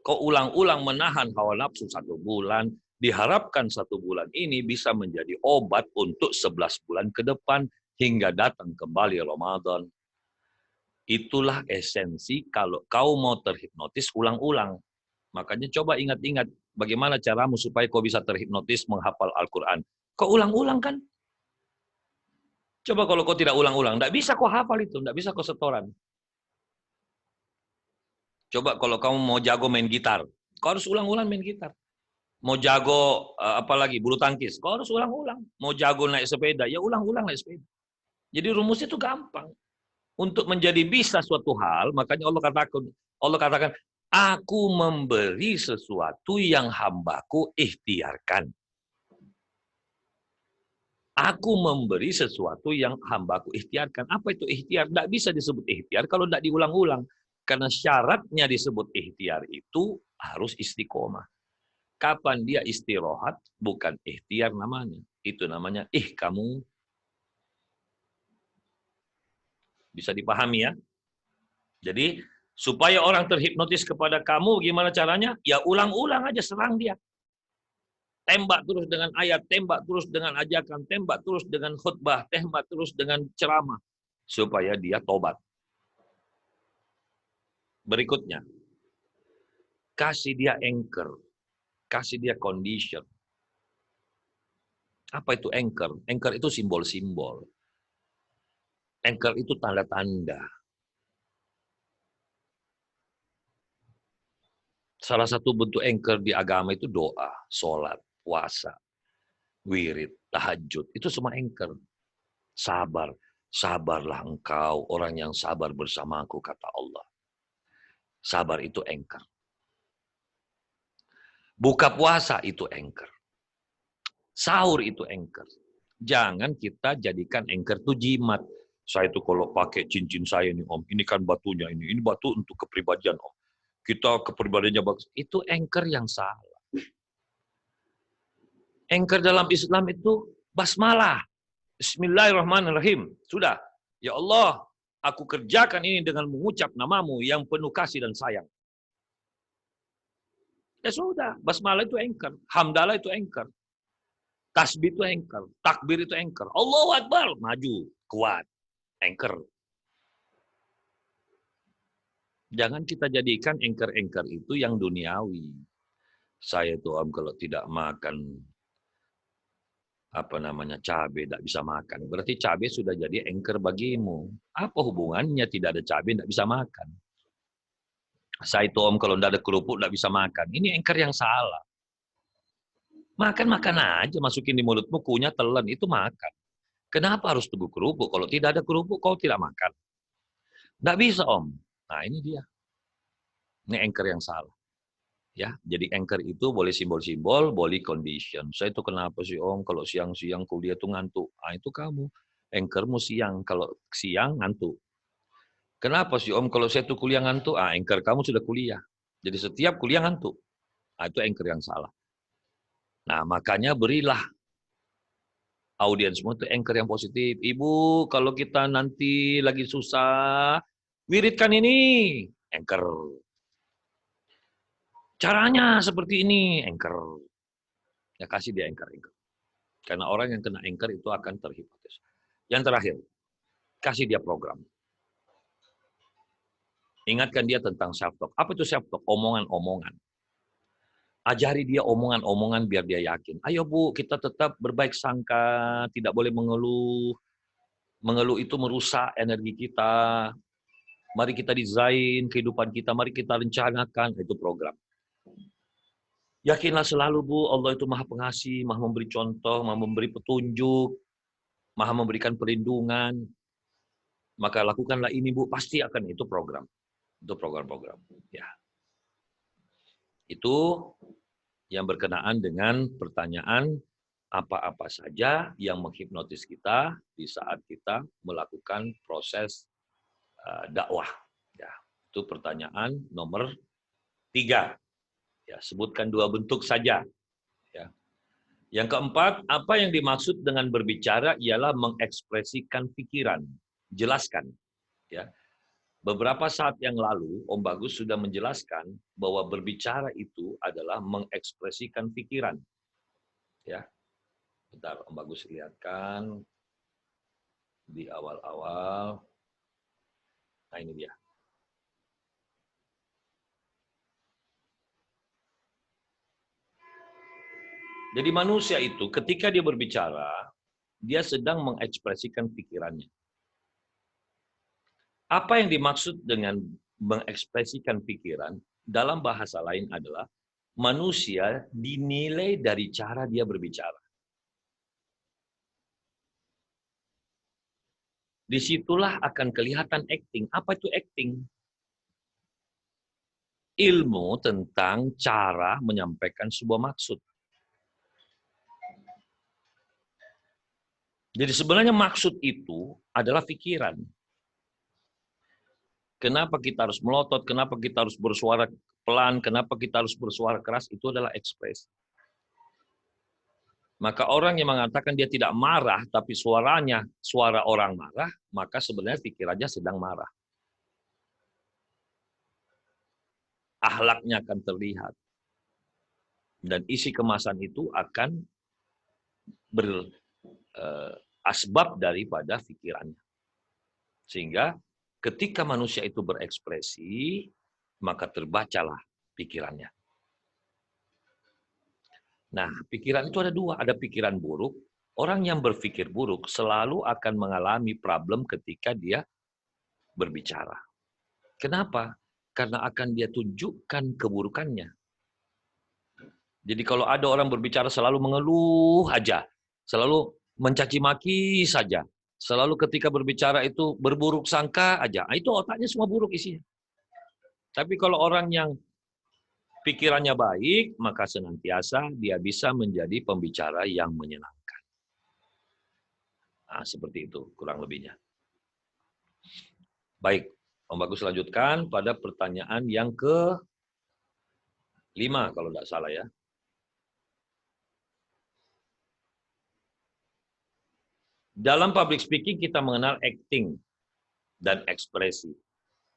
kau ulang-ulang menahan hawa nafsu 1 bulan, diharapkan 1 bulan ini bisa menjadi obat untuk 11 bulan ke depan hingga datang kembali Ramadan. Itulah esensi kalau kau mau terhipnotis ulang-ulang. Makanya coba ingat-ingat bagaimana caramu supaya kau bisa terhipnotis menghafal Al-Quran. Kau ulang-ulang kan? Coba kalau kau tidak ulang-ulang, tidak bisa kau hafal itu, tidak bisa kau setoran. Coba kalau kamu mau jago main gitar, kau harus ulang-ulang main gitar. Mau jago apalagi bulu tangkis, kau harus ulang-ulang. Mau jago naik sepeda, ya ulang-ulang naik sepeda. Jadi rumusnya itu gampang. Untuk menjadi bisa suatu hal, makanya Allah katakan, aku memberi sesuatu yang hambaku ikhtiarkan. Aku memberi sesuatu yang hambaku ikhtiarkan. Apa itu ikhtiar? Tidak bisa disebut ikhtiar kalau tidak diulang-ulang. Karena syaratnya disebut ikhtiar itu harus istiqomah. Kapan dia istirahat, bukan ikhtiar namanya. Itu namanya kamu. Bisa dipahami ya? Jadi, supaya orang terhipnotis kepada kamu, gimana caranya? Ya ulang-ulang aja, serang dia. Tembak terus dengan ayat, tembak terus dengan ajakan, tembak terus dengan khutbah, tembak terus dengan ceramah. Supaya dia tobat. Berikutnya, kasih dia anchor. Kasih dia condition. Apa itu anchor? Anchor itu simbol-simbol. Anchor itu tanda-tanda. Salah satu bentuk anchor di agama itu doa, sholat, puasa, wirid, tahajud. Itu semua anchor. Sabar. Sabarlah engkau, orang yang sabar bersamaku, kata Allah. Sabar itu anchor. Buka puasa itu anchor. Sahur itu anchor. Jangan kita jadikan anchor itu jimat. Saya itu kalau pakai cincin saya nih Om, ini kan batunya ini batu untuk kepribadian Om. Kita kepribadiannya bagus. Itu anchor yang salah. Anchor dalam Islam itu basmalah. Bismillahirrahmanirrahim. Sudah. Ya Allah, aku kerjakan ini dengan mengucap namamu yang penuh kasih dan sayang. Ya sudah, basmalah itu anchor, hamdalah itu anchor, tasbih itu anchor, takbir itu anchor, Allahu Akbar, maju, kuat, anchor. Jangan kita jadikan anchor-anchor itu yang duniawi. Saya tuh Om kalau tidak makan cabai, tidak bisa makan. Berarti cabai sudah jadi anchor bagimu. Apa hubungannya tidak ada cabai, tidak bisa makan? Saya itu Om kalau tidak ada kerupuk tidak bisa makan. Ini anchor yang salah. Makan aja, masukin di mulutmu, kunyah, telan, itu makan. Kenapa harus tunggu kerupuk? Kalau tidak ada kerupuk, kau tidak makan. Tidak bisa Om. Nah ini dia. Ini anchor yang salah. Ya, jadi anchor itu boleh simbol-simbol, boleh condition. Saya itu kenapa sih Om kalau siang-siang kuliah tuh ngantuk? Ah itu kamu. Anchormu siang, kalau siang ngantuk. Kenapa sih Om kalau saya tuh kuliah ngantuk? Ah anchor kamu sudah kuliah. Jadi setiap kuliah ngantuk. Ah itu anchor yang salah. Nah, makanya berilah audiens semua itu anchor yang positif. Ibu, kalau kita nanti lagi susah, wiridkan ini, anchor. Caranya seperti ini, anchor. Ya kasih dia anchor. Karena orang yang kena anchor itu akan terhipnotis. Yang terakhir, kasih dia program. Ingatkan dia tentang self-talk. Apa itu self-talk? Omongan-omongan. Ajari dia omongan-omongan biar dia yakin. Ayo Bu, kita tetap berbaik sangka, tidak boleh mengeluh. Mengeluh itu merusak energi kita. Mari kita desain kehidupan kita, mari kita rencanakan. Itu program. Yakinlah selalu Bu, Allah itu maha pengasih, maha memberi contoh, maha memberi petunjuk, maha memberikan perlindungan. Maka lakukanlah ini Bu, pasti akan itu program. Itu program-program. Ya. Itu yang berkenaan dengan pertanyaan apa-apa saja yang menghipnotis kita di saat kita melakukan proses dakwah. Ya, itu pertanyaan nomor 3. Ya, sebutkan 2 bentuk saja. Ya. Yang keempat, apa yang dimaksud dengan berbicara ialah mengekspresikan pikiran. Jelaskan. Ya. Beberapa saat yang lalu, Om Bagus sudah menjelaskan bahwa berbicara itu adalah mengekspresikan pikiran. Ya, bentar, Om Bagus lihatkan di awal-awal. Nah, ini dia. Jadi manusia itu ketika dia berbicara, dia sedang mengekspresikan pikirannya. Apa yang dimaksud dengan mengekspresikan pikiran dalam bahasa lain adalah manusia dinilai dari cara dia berbicara. Disitulah akan kelihatan acting. Apa itu acting? Ilmu tentang cara menyampaikan sebuah maksud. Jadi sebenarnya maksud itu adalah pikiran. Kenapa kita harus melotot, kenapa kita harus bersuara pelan, kenapa kita harus bersuara keras, itu adalah ekspresi. Maka orang yang mengatakan dia tidak marah, tapi suaranya suara orang marah, maka sebenarnya pikirannya sedang marah. Akhlaknya akan terlihat. Dan isi kemasan itu akan berasbab daripada pikirannya. Sehingga ketika manusia itu berekspresi, maka terbacalah pikirannya. Nah, pikiran itu ada 2. Ada pikiran buruk. Orang yang berpikir buruk selalu akan mengalami problem ketika dia berbicara. Kenapa? Karena akan dia tunjukkan keburukannya. Jadi kalau ada orang berbicara selalu mengeluh aja, selalu mencaci maki saja, selalu ketika berbicara itu berburuk sangka aja, itu otaknya semua buruk isinya. Tapi kalau orang yang pikirannya baik, maka senantiasa dia bisa menjadi pembicara yang menyenangkan. Nah, seperti itu kurang lebihnya. Baik, Om Bagus lanjutkan pada pertanyaan yang ke-5 kalau tidak salah ya. Dalam public speaking kita mengenal acting dan ekspresi.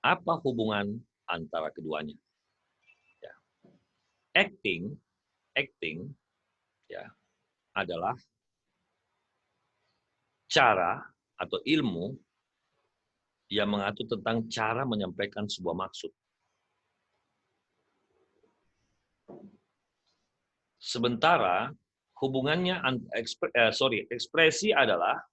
Apa hubungan antara keduanya? Ya. Acting ya, adalah cara atau ilmu yang mengatur tentang cara menyampaikan sebuah maksud. Sementara hubungannya ekspresi adalah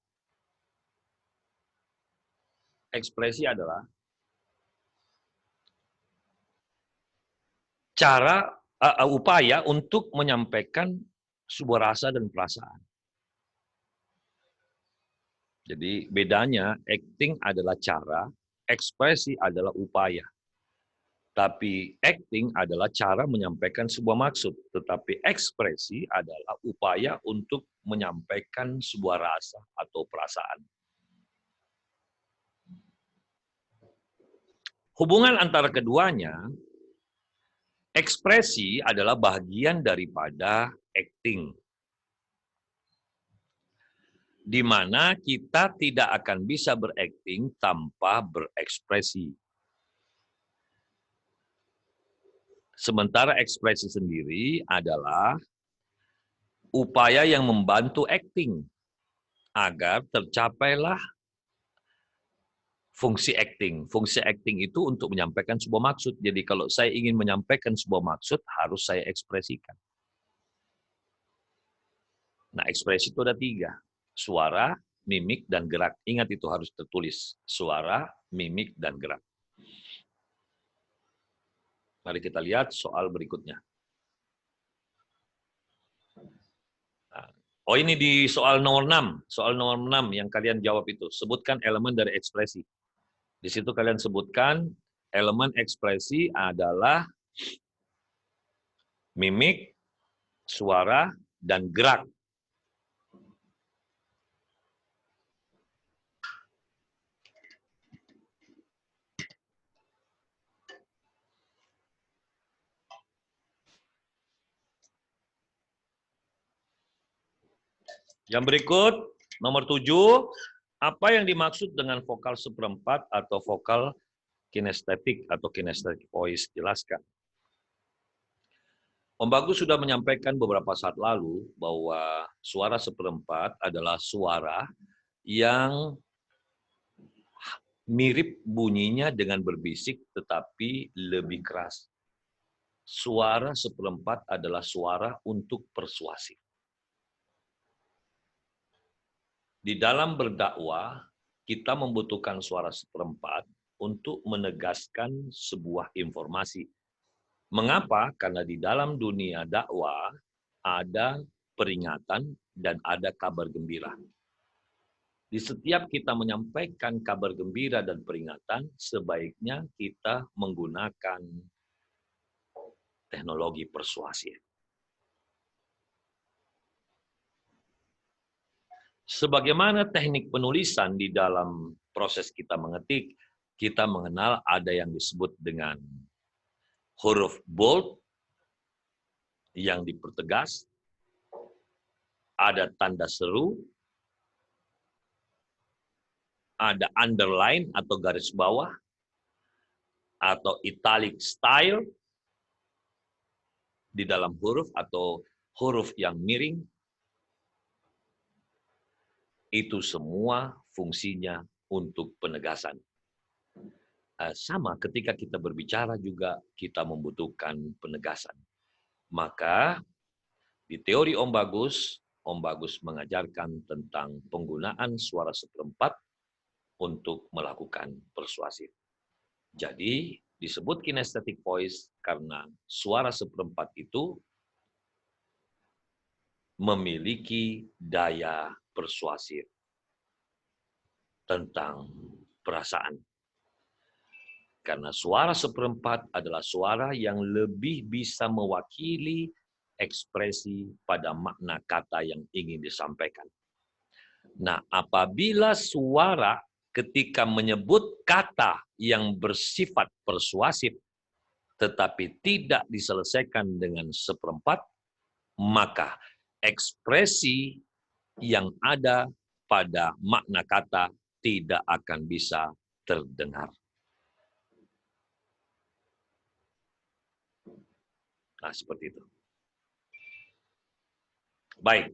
cara upaya untuk menyampaikan sebuah rasa dan perasaan. Jadi bedanya acting adalah cara, ekspresi adalah upaya. Tapi acting adalah cara menyampaikan sebuah maksud, tetapi ekspresi adalah upaya untuk menyampaikan sebuah rasa atau perasaan. Hubungan antara keduanya, Ekspresi adalah bagian daripada acting, di mana kita tidak akan bisa berakting tanpa berekspresi. Sementara ekspresi sendiri adalah upaya yang membantu acting agar tercapailah fungsi acting. Fungsi acting itu untuk menyampaikan sebuah maksud. Jadi kalau saya ingin menyampaikan sebuah maksud, harus saya ekspresikan. Nah, ekspresi itu ada 3. Suara, mimik, dan gerak. Ingat itu harus tertulis. Suara, mimik, dan gerak. Mari kita lihat soal berikutnya. Nah, oh, ini di soal nomor 6. Soal nomor 6 yang kalian jawab itu. Sebutkan elemen dari ekspresi. Di situ kalian sebutkan elemen ekspresi adalah mimik, suara, dan gerak. Yang berikut, nomor 7, apa yang dimaksud dengan vokal seperempat atau vokal kinestetik atau kinesthetic voice? Jelaskan. Om Bagus sudah menyampaikan beberapa saat lalu bahwa suara seperempat adalah suara yang mirip bunyinya dengan berbisik tetapi lebih keras. Suara seperempat adalah suara untuk persuasif. Di dalam berdakwah, kita membutuhkan suara seperempat untuk menegaskan sebuah informasi. Mengapa? Karena di dalam dunia dakwah ada peringatan dan ada kabar gembira. Di setiap kita menyampaikan kabar gembira dan peringatan, sebaiknya kita menggunakan teknologi persuasif. Sebagaimana teknik penulisan di dalam proses kita mengetik, kita mengenal ada yang disebut dengan huruf bold yang dipertegas, ada tanda seru, ada underline atau garis bawah, atau italic style di dalam huruf atau huruf yang miring. Itu semua fungsinya untuk penegasan. Sama ketika kita berbicara juga kita membutuhkan penegasan. Maka di teori Om Bagus mengajarkan tentang penggunaan suara seperempat untuk melakukan persuasif. Jadi disebut kinesthetic voice karena suara seperempat itu memiliki daya persuasif tentang perasaan. Karena suara seperempat adalah suara yang lebih bisa mewakili ekspresi pada makna kata yang ingin disampaikan. Nah, apabila suara ketika menyebut kata yang bersifat persuasif tetapi tidak diselesaikan dengan seperempat, maka ekspresi yang ada pada makna kata tidak akan bisa terdengar. Nah, seperti itu. Baik.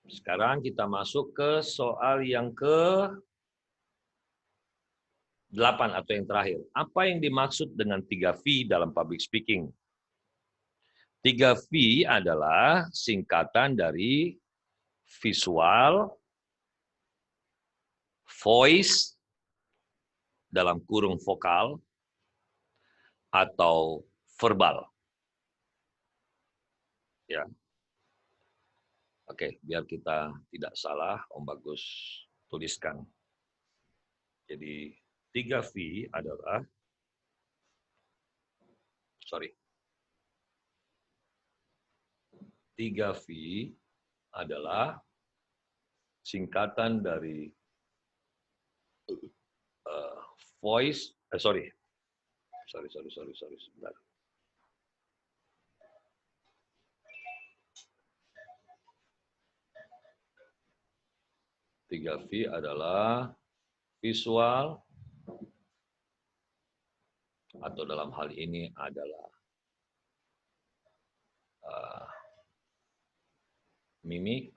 Sekarang kita masuk ke soal yang ke-8 atau yang terakhir. Apa yang dimaksud dengan 3V dalam public speaking? 3V adalah singkatan dari visual, voice, dalam kurung vokal, atau verbal. Ya. Oke, biar kita tidak salah, Om Bagus tuliskan. Jadi 3V adalah, 3V adalah singkatan dari voice, sebentar. 3V adalah visual, atau dalam hal ini adalah mimik,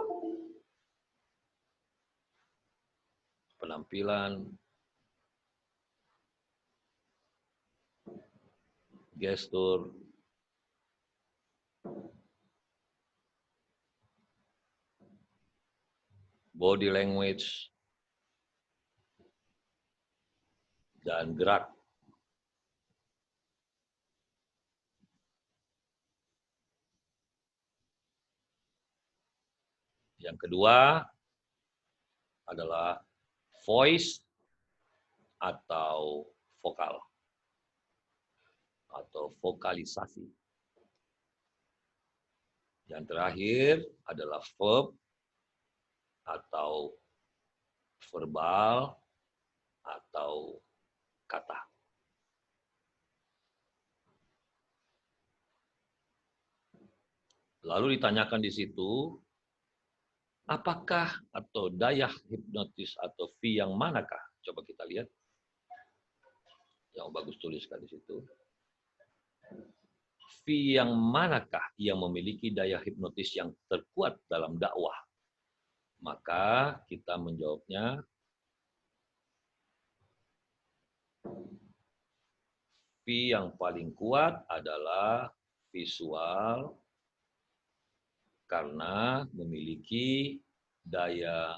penampilan, gestur, body language, dan gerak. Yang kedua adalah voice atau vokal atau vokalisasi. Yang terakhir adalah verb atau verbal atau kata. Lalu ditanyakan di situ, apakah atau daya hipnotis atau V yang manakah? Coba kita lihat. Yang bagus tuliskan di situ. V yang manakah yang memiliki daya hipnotis yang terkuat dalam dakwah? Maka kita menjawabnya V yang paling kuat adalah visual karena memiliki daya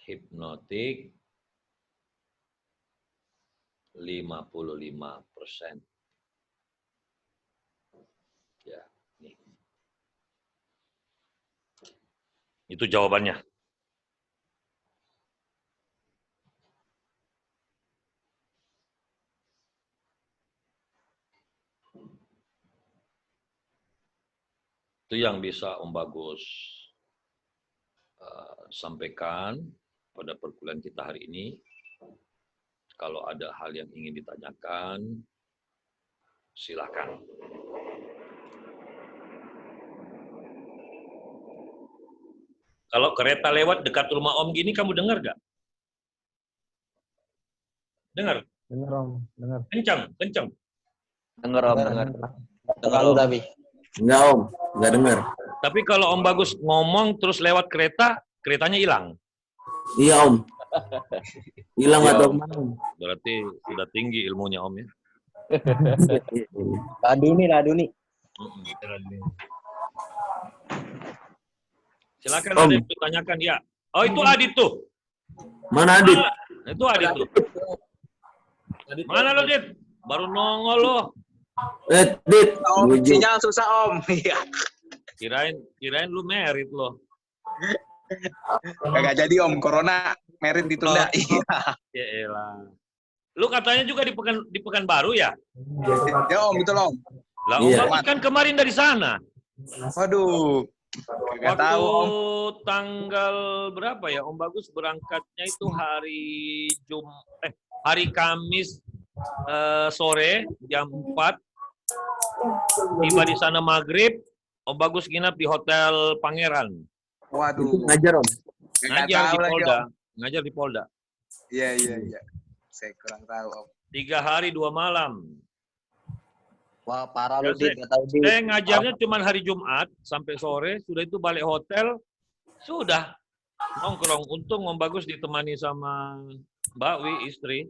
hipnotik 55%. Ya, nih. Itu jawabannya. Itu yang bisa Om Bagus sampaikan pada perkuliahan kita hari ini. Kalau ada hal yang ingin ditanyakan, silakan. Kalau kereta lewat dekat rumah Om gini, kamu dengar nggak? Dengar? Dengar Om, dengar. Kencang, kencang. Dengar Om, dengar. Terlalu tapi. Enggak Om, enggak dengar. Tapi kalau Om Bagus ngomong terus lewat kereta, keretanya hilang. Iya Om. Hilang Iya, atau Om. kemana? Berarti sudah tinggi ilmunya Om ya. Laduni. Silakan Om. ada yang ditanyakan ya. Oh itu Adit tuh. Mana Adit? Itu Adit tuh. Mana lo Dit? Baru nongol lo. Dit. Om, Menuju. sinyal susah Om. Iya. Kirain lu merit lo. Gak jadi Om, corona merit ditunda. Iya. Ya elah. Lu katanya juga di Pekanbaru ya? Ya Om, betul Om. Lah Om Iya. Bagus kan kemarin dari sana. Waduh. Gak Waktu tahu Om. tanggal berapa ya? Om Bagus berangkatnya itu hari Kamis sore jam 4. Tiba di sana maghrib. Om Bagus nginap di Hotel Pangeran. Itu Waduh. ngajar Om. Gak Ngajar tahu di lagi Polda. Om. Ngajar di Polda. Iya. Saya kurang tahu Om. 3 hari 2 malam. Wah, parah Ya, lu Dit, enggak tahu Dit. Saya ngajarnya cuma hari Jumat sampai sore. Sudah itu balik hotel. Sudah. Nongkrong. Untung Om Bagus ditemani sama Mbak Wi, istri.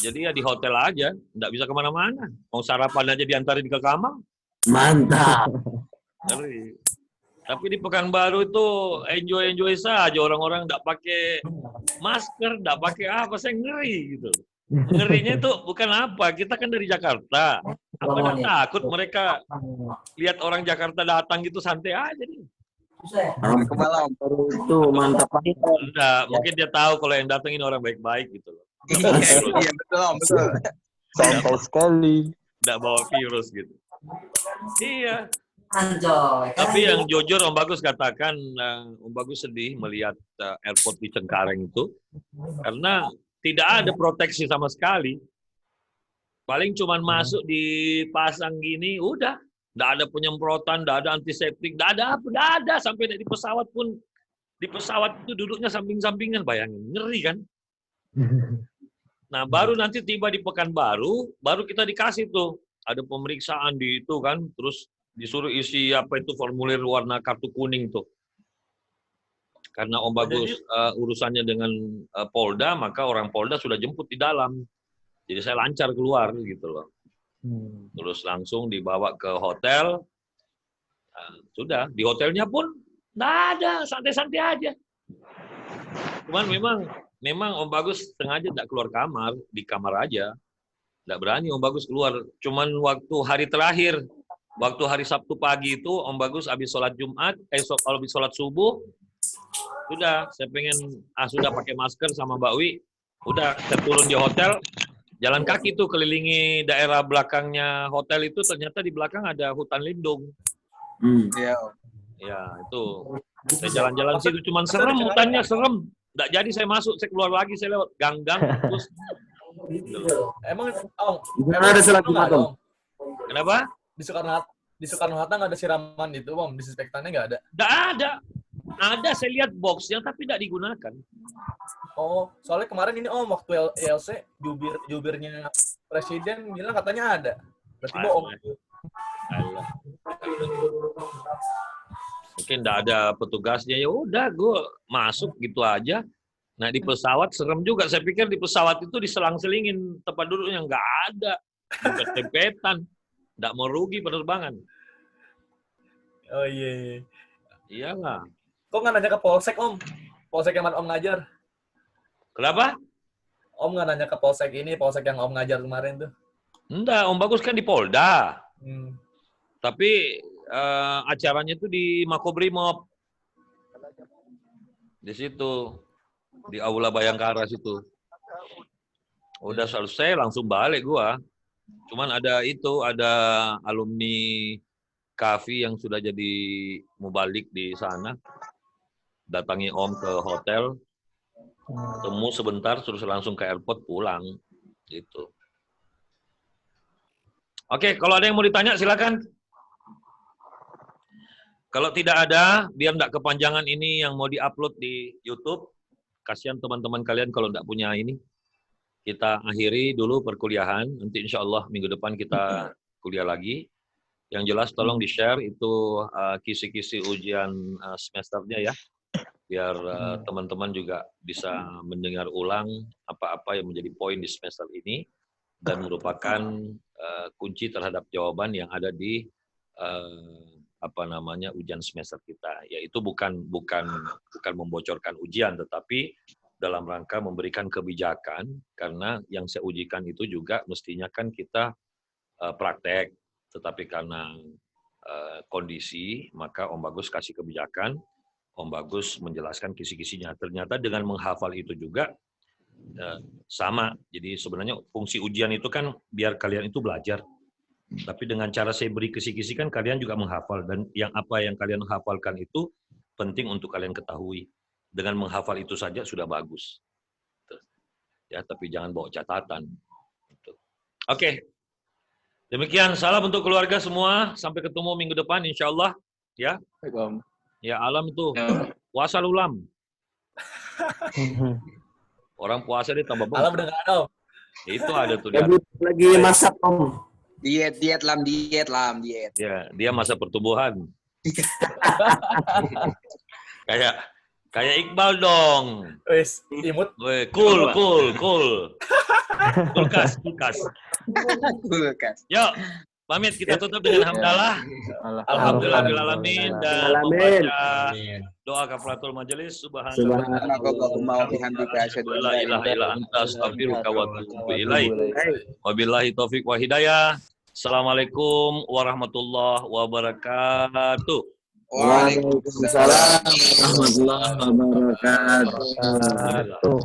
Jadi ya di hotel aja. Nggak bisa kemana-mana. Mau sarapan aja diantarin ke kamar. Mantap. Ngeri. Tapi di Pekanbaru itu enjoy saja, orang-orang nggak pakai masker, nggak pakai apa, saya ngeri gitu. Ngerinya itu bukan apa, kita kan dari Jakarta. Apa nggak takut mereka lihat orang Jakarta datang gitu santai aja nih. Kepala Om. Itu mantap. Enggak, mungkin dia tahu kalau yang datang ini orang baik-baik gitu loh. Iya betul Om, betul. Santai sekali. Nggak bawa virus gitu. Iya. Tapi yang jujur Om Bagus katakan, Om Bagus sedih melihat airport di Cengkareng itu. Karena tidak ada proteksi sama sekali. Paling cuman masuk dipasang gini, udah. Nggak ada penyemprotan, nggak ada antiseptik, nggak ada apa, nggak ada. Sampai di pesawat pun Di pesawat itu duduknya samping-sampingan, bayangin. Ngeri kan? Nah, baru nanti tiba di Pekanbaru, baru kita dikasih tuh. Ada pemeriksaan di itu kan, terus disuruh isi apa itu formulir warna kartu kuning tuh. Karena Om Bagus urusannya dengan Polda, maka orang Polda sudah jemput di dalam. Jadi saya lancar keluar gitu loh. Terus langsung dibawa ke hotel. Nah, sudah, di hotelnya pun nggak ada, santai-santai aja. Cuman memang Om Bagus sengaja nggak keluar kamar, di kamar aja. Nggak berani Om Bagus keluar. Cuman waktu hari terakhir, waktu hari Sabtu pagi itu Om Bagus habis sholat Jumat, kalau habis sholat subuh, sudah saya pengen sudah pakai masker sama Mbak Wi, udah saya turun di hotel, jalan kaki tuh kelilingi daerah belakangnya hotel itu, ternyata di belakang ada hutan lindung. Iya. Ya itu saya jalan-jalan situ, cuman serem, hutannya serem. Nggak jadi saya masuk, saya keluar lagi, saya lewat gang-gang terus. Emang Om, Jangan ada salah Jumat, Om. Kenapa? Di Soekarno-Hatta nggak ada siraman itu, Om. Disinfektannya nggak ada. Nggak ada. Ada, saya lihat boxnya tapi tidak digunakan. Oh, soalnya kemarin ini Om, waktu ILC, jubirnya presiden bilang katanya ada. Berarti bohong. Alah. Mungkin tidak ada petugasnya, ya udah gue masuk gitu aja. Nah di pesawat serem juga, saya pikir di pesawat itu diselang-selingin tempat duduknya, nggak ada, tempetan, nggak mau rugi penerbangan. Oh iya. Iyalah. Kok nggak nanya ke Polsek, Om? Polsek yang mana Om ngajar? Kenapa? Om nggak nanya ke Polsek ini, Polsek yang Om ngajar kemarin tuh? Enggak, Om Bagus kan di Polda. Hmm. Tapi acaranya itu di Makobrimob. Di situ. Di Aula Bayangkara situ. Udah selesai, langsung balik gua. Cuman ada alumni Kafi yang sudah jadi mubalik di sana. Datangi Om ke hotel. Temu sebentar, terus langsung ke airport pulang. Gitu. Oke, kalau ada yang mau ditanya silakan. Kalau tidak ada, biar tidak kepanjangan ini yang mau diupload di YouTube. Kasihan teman-teman kalian kalau tidak punya ini. Kita akhiri dulu perkuliahan. Nanti insya Allah minggu depan kita kuliah lagi. Yang jelas tolong di-share itu kisi-kisi ujian semesternya ya. Biar teman-teman juga bisa mendengar ulang apa-apa yang menjadi poin di semester ini. Dan merupakan kunci terhadap jawaban yang ada di ujian semester kita, yaitu bukan membocorkan ujian, tetapi dalam rangka memberikan kebijakan, karena yang saya ujikan itu juga mestinya kan kita praktek, tetapi karena kondisi, maka Om Bagus kasih kebijakan, Om Bagus menjelaskan kisi-kisinya. Ternyata dengan menghafal itu juga sama. Jadi sebenarnya fungsi ujian itu kan biar kalian itu belajar. Tapi dengan cara saya beri kisi-kisi kan kalian juga menghafal, dan apa yang kalian hafalkan itu penting untuk kalian ketahui. Dengan menghafal itu saja sudah bagus. Ya, tapi jangan bawa catatan. Oke. Demikian, salam untuk keluarga semua. Sampai ketemu minggu depan insya Allah. Ya. Ya, alam itu puasa ulam. Orang puasa dia tambah banget. Alam udah nggak ada, Om. Itu ada tuh. Lagi masak, Om. Diet. Ya, dia masa pertumbuhan. Kayak Iqbal dong. Wes, imut. Weh, cool. Kulkas. Yuk, pamit kita tutup dengan hamdalah. Alhamdulillahirrahmanirrahim, dan membaca doa kafaratul majelis. Subhanallah. La ilaha illa anta astaghfiruka wa atubu ilaik. Wabillahi taufik wa hidayah. Assalamualaikum warahmatullahi wabarakatuh. Waalaikumsalam warahmatullahi wabarakatuh.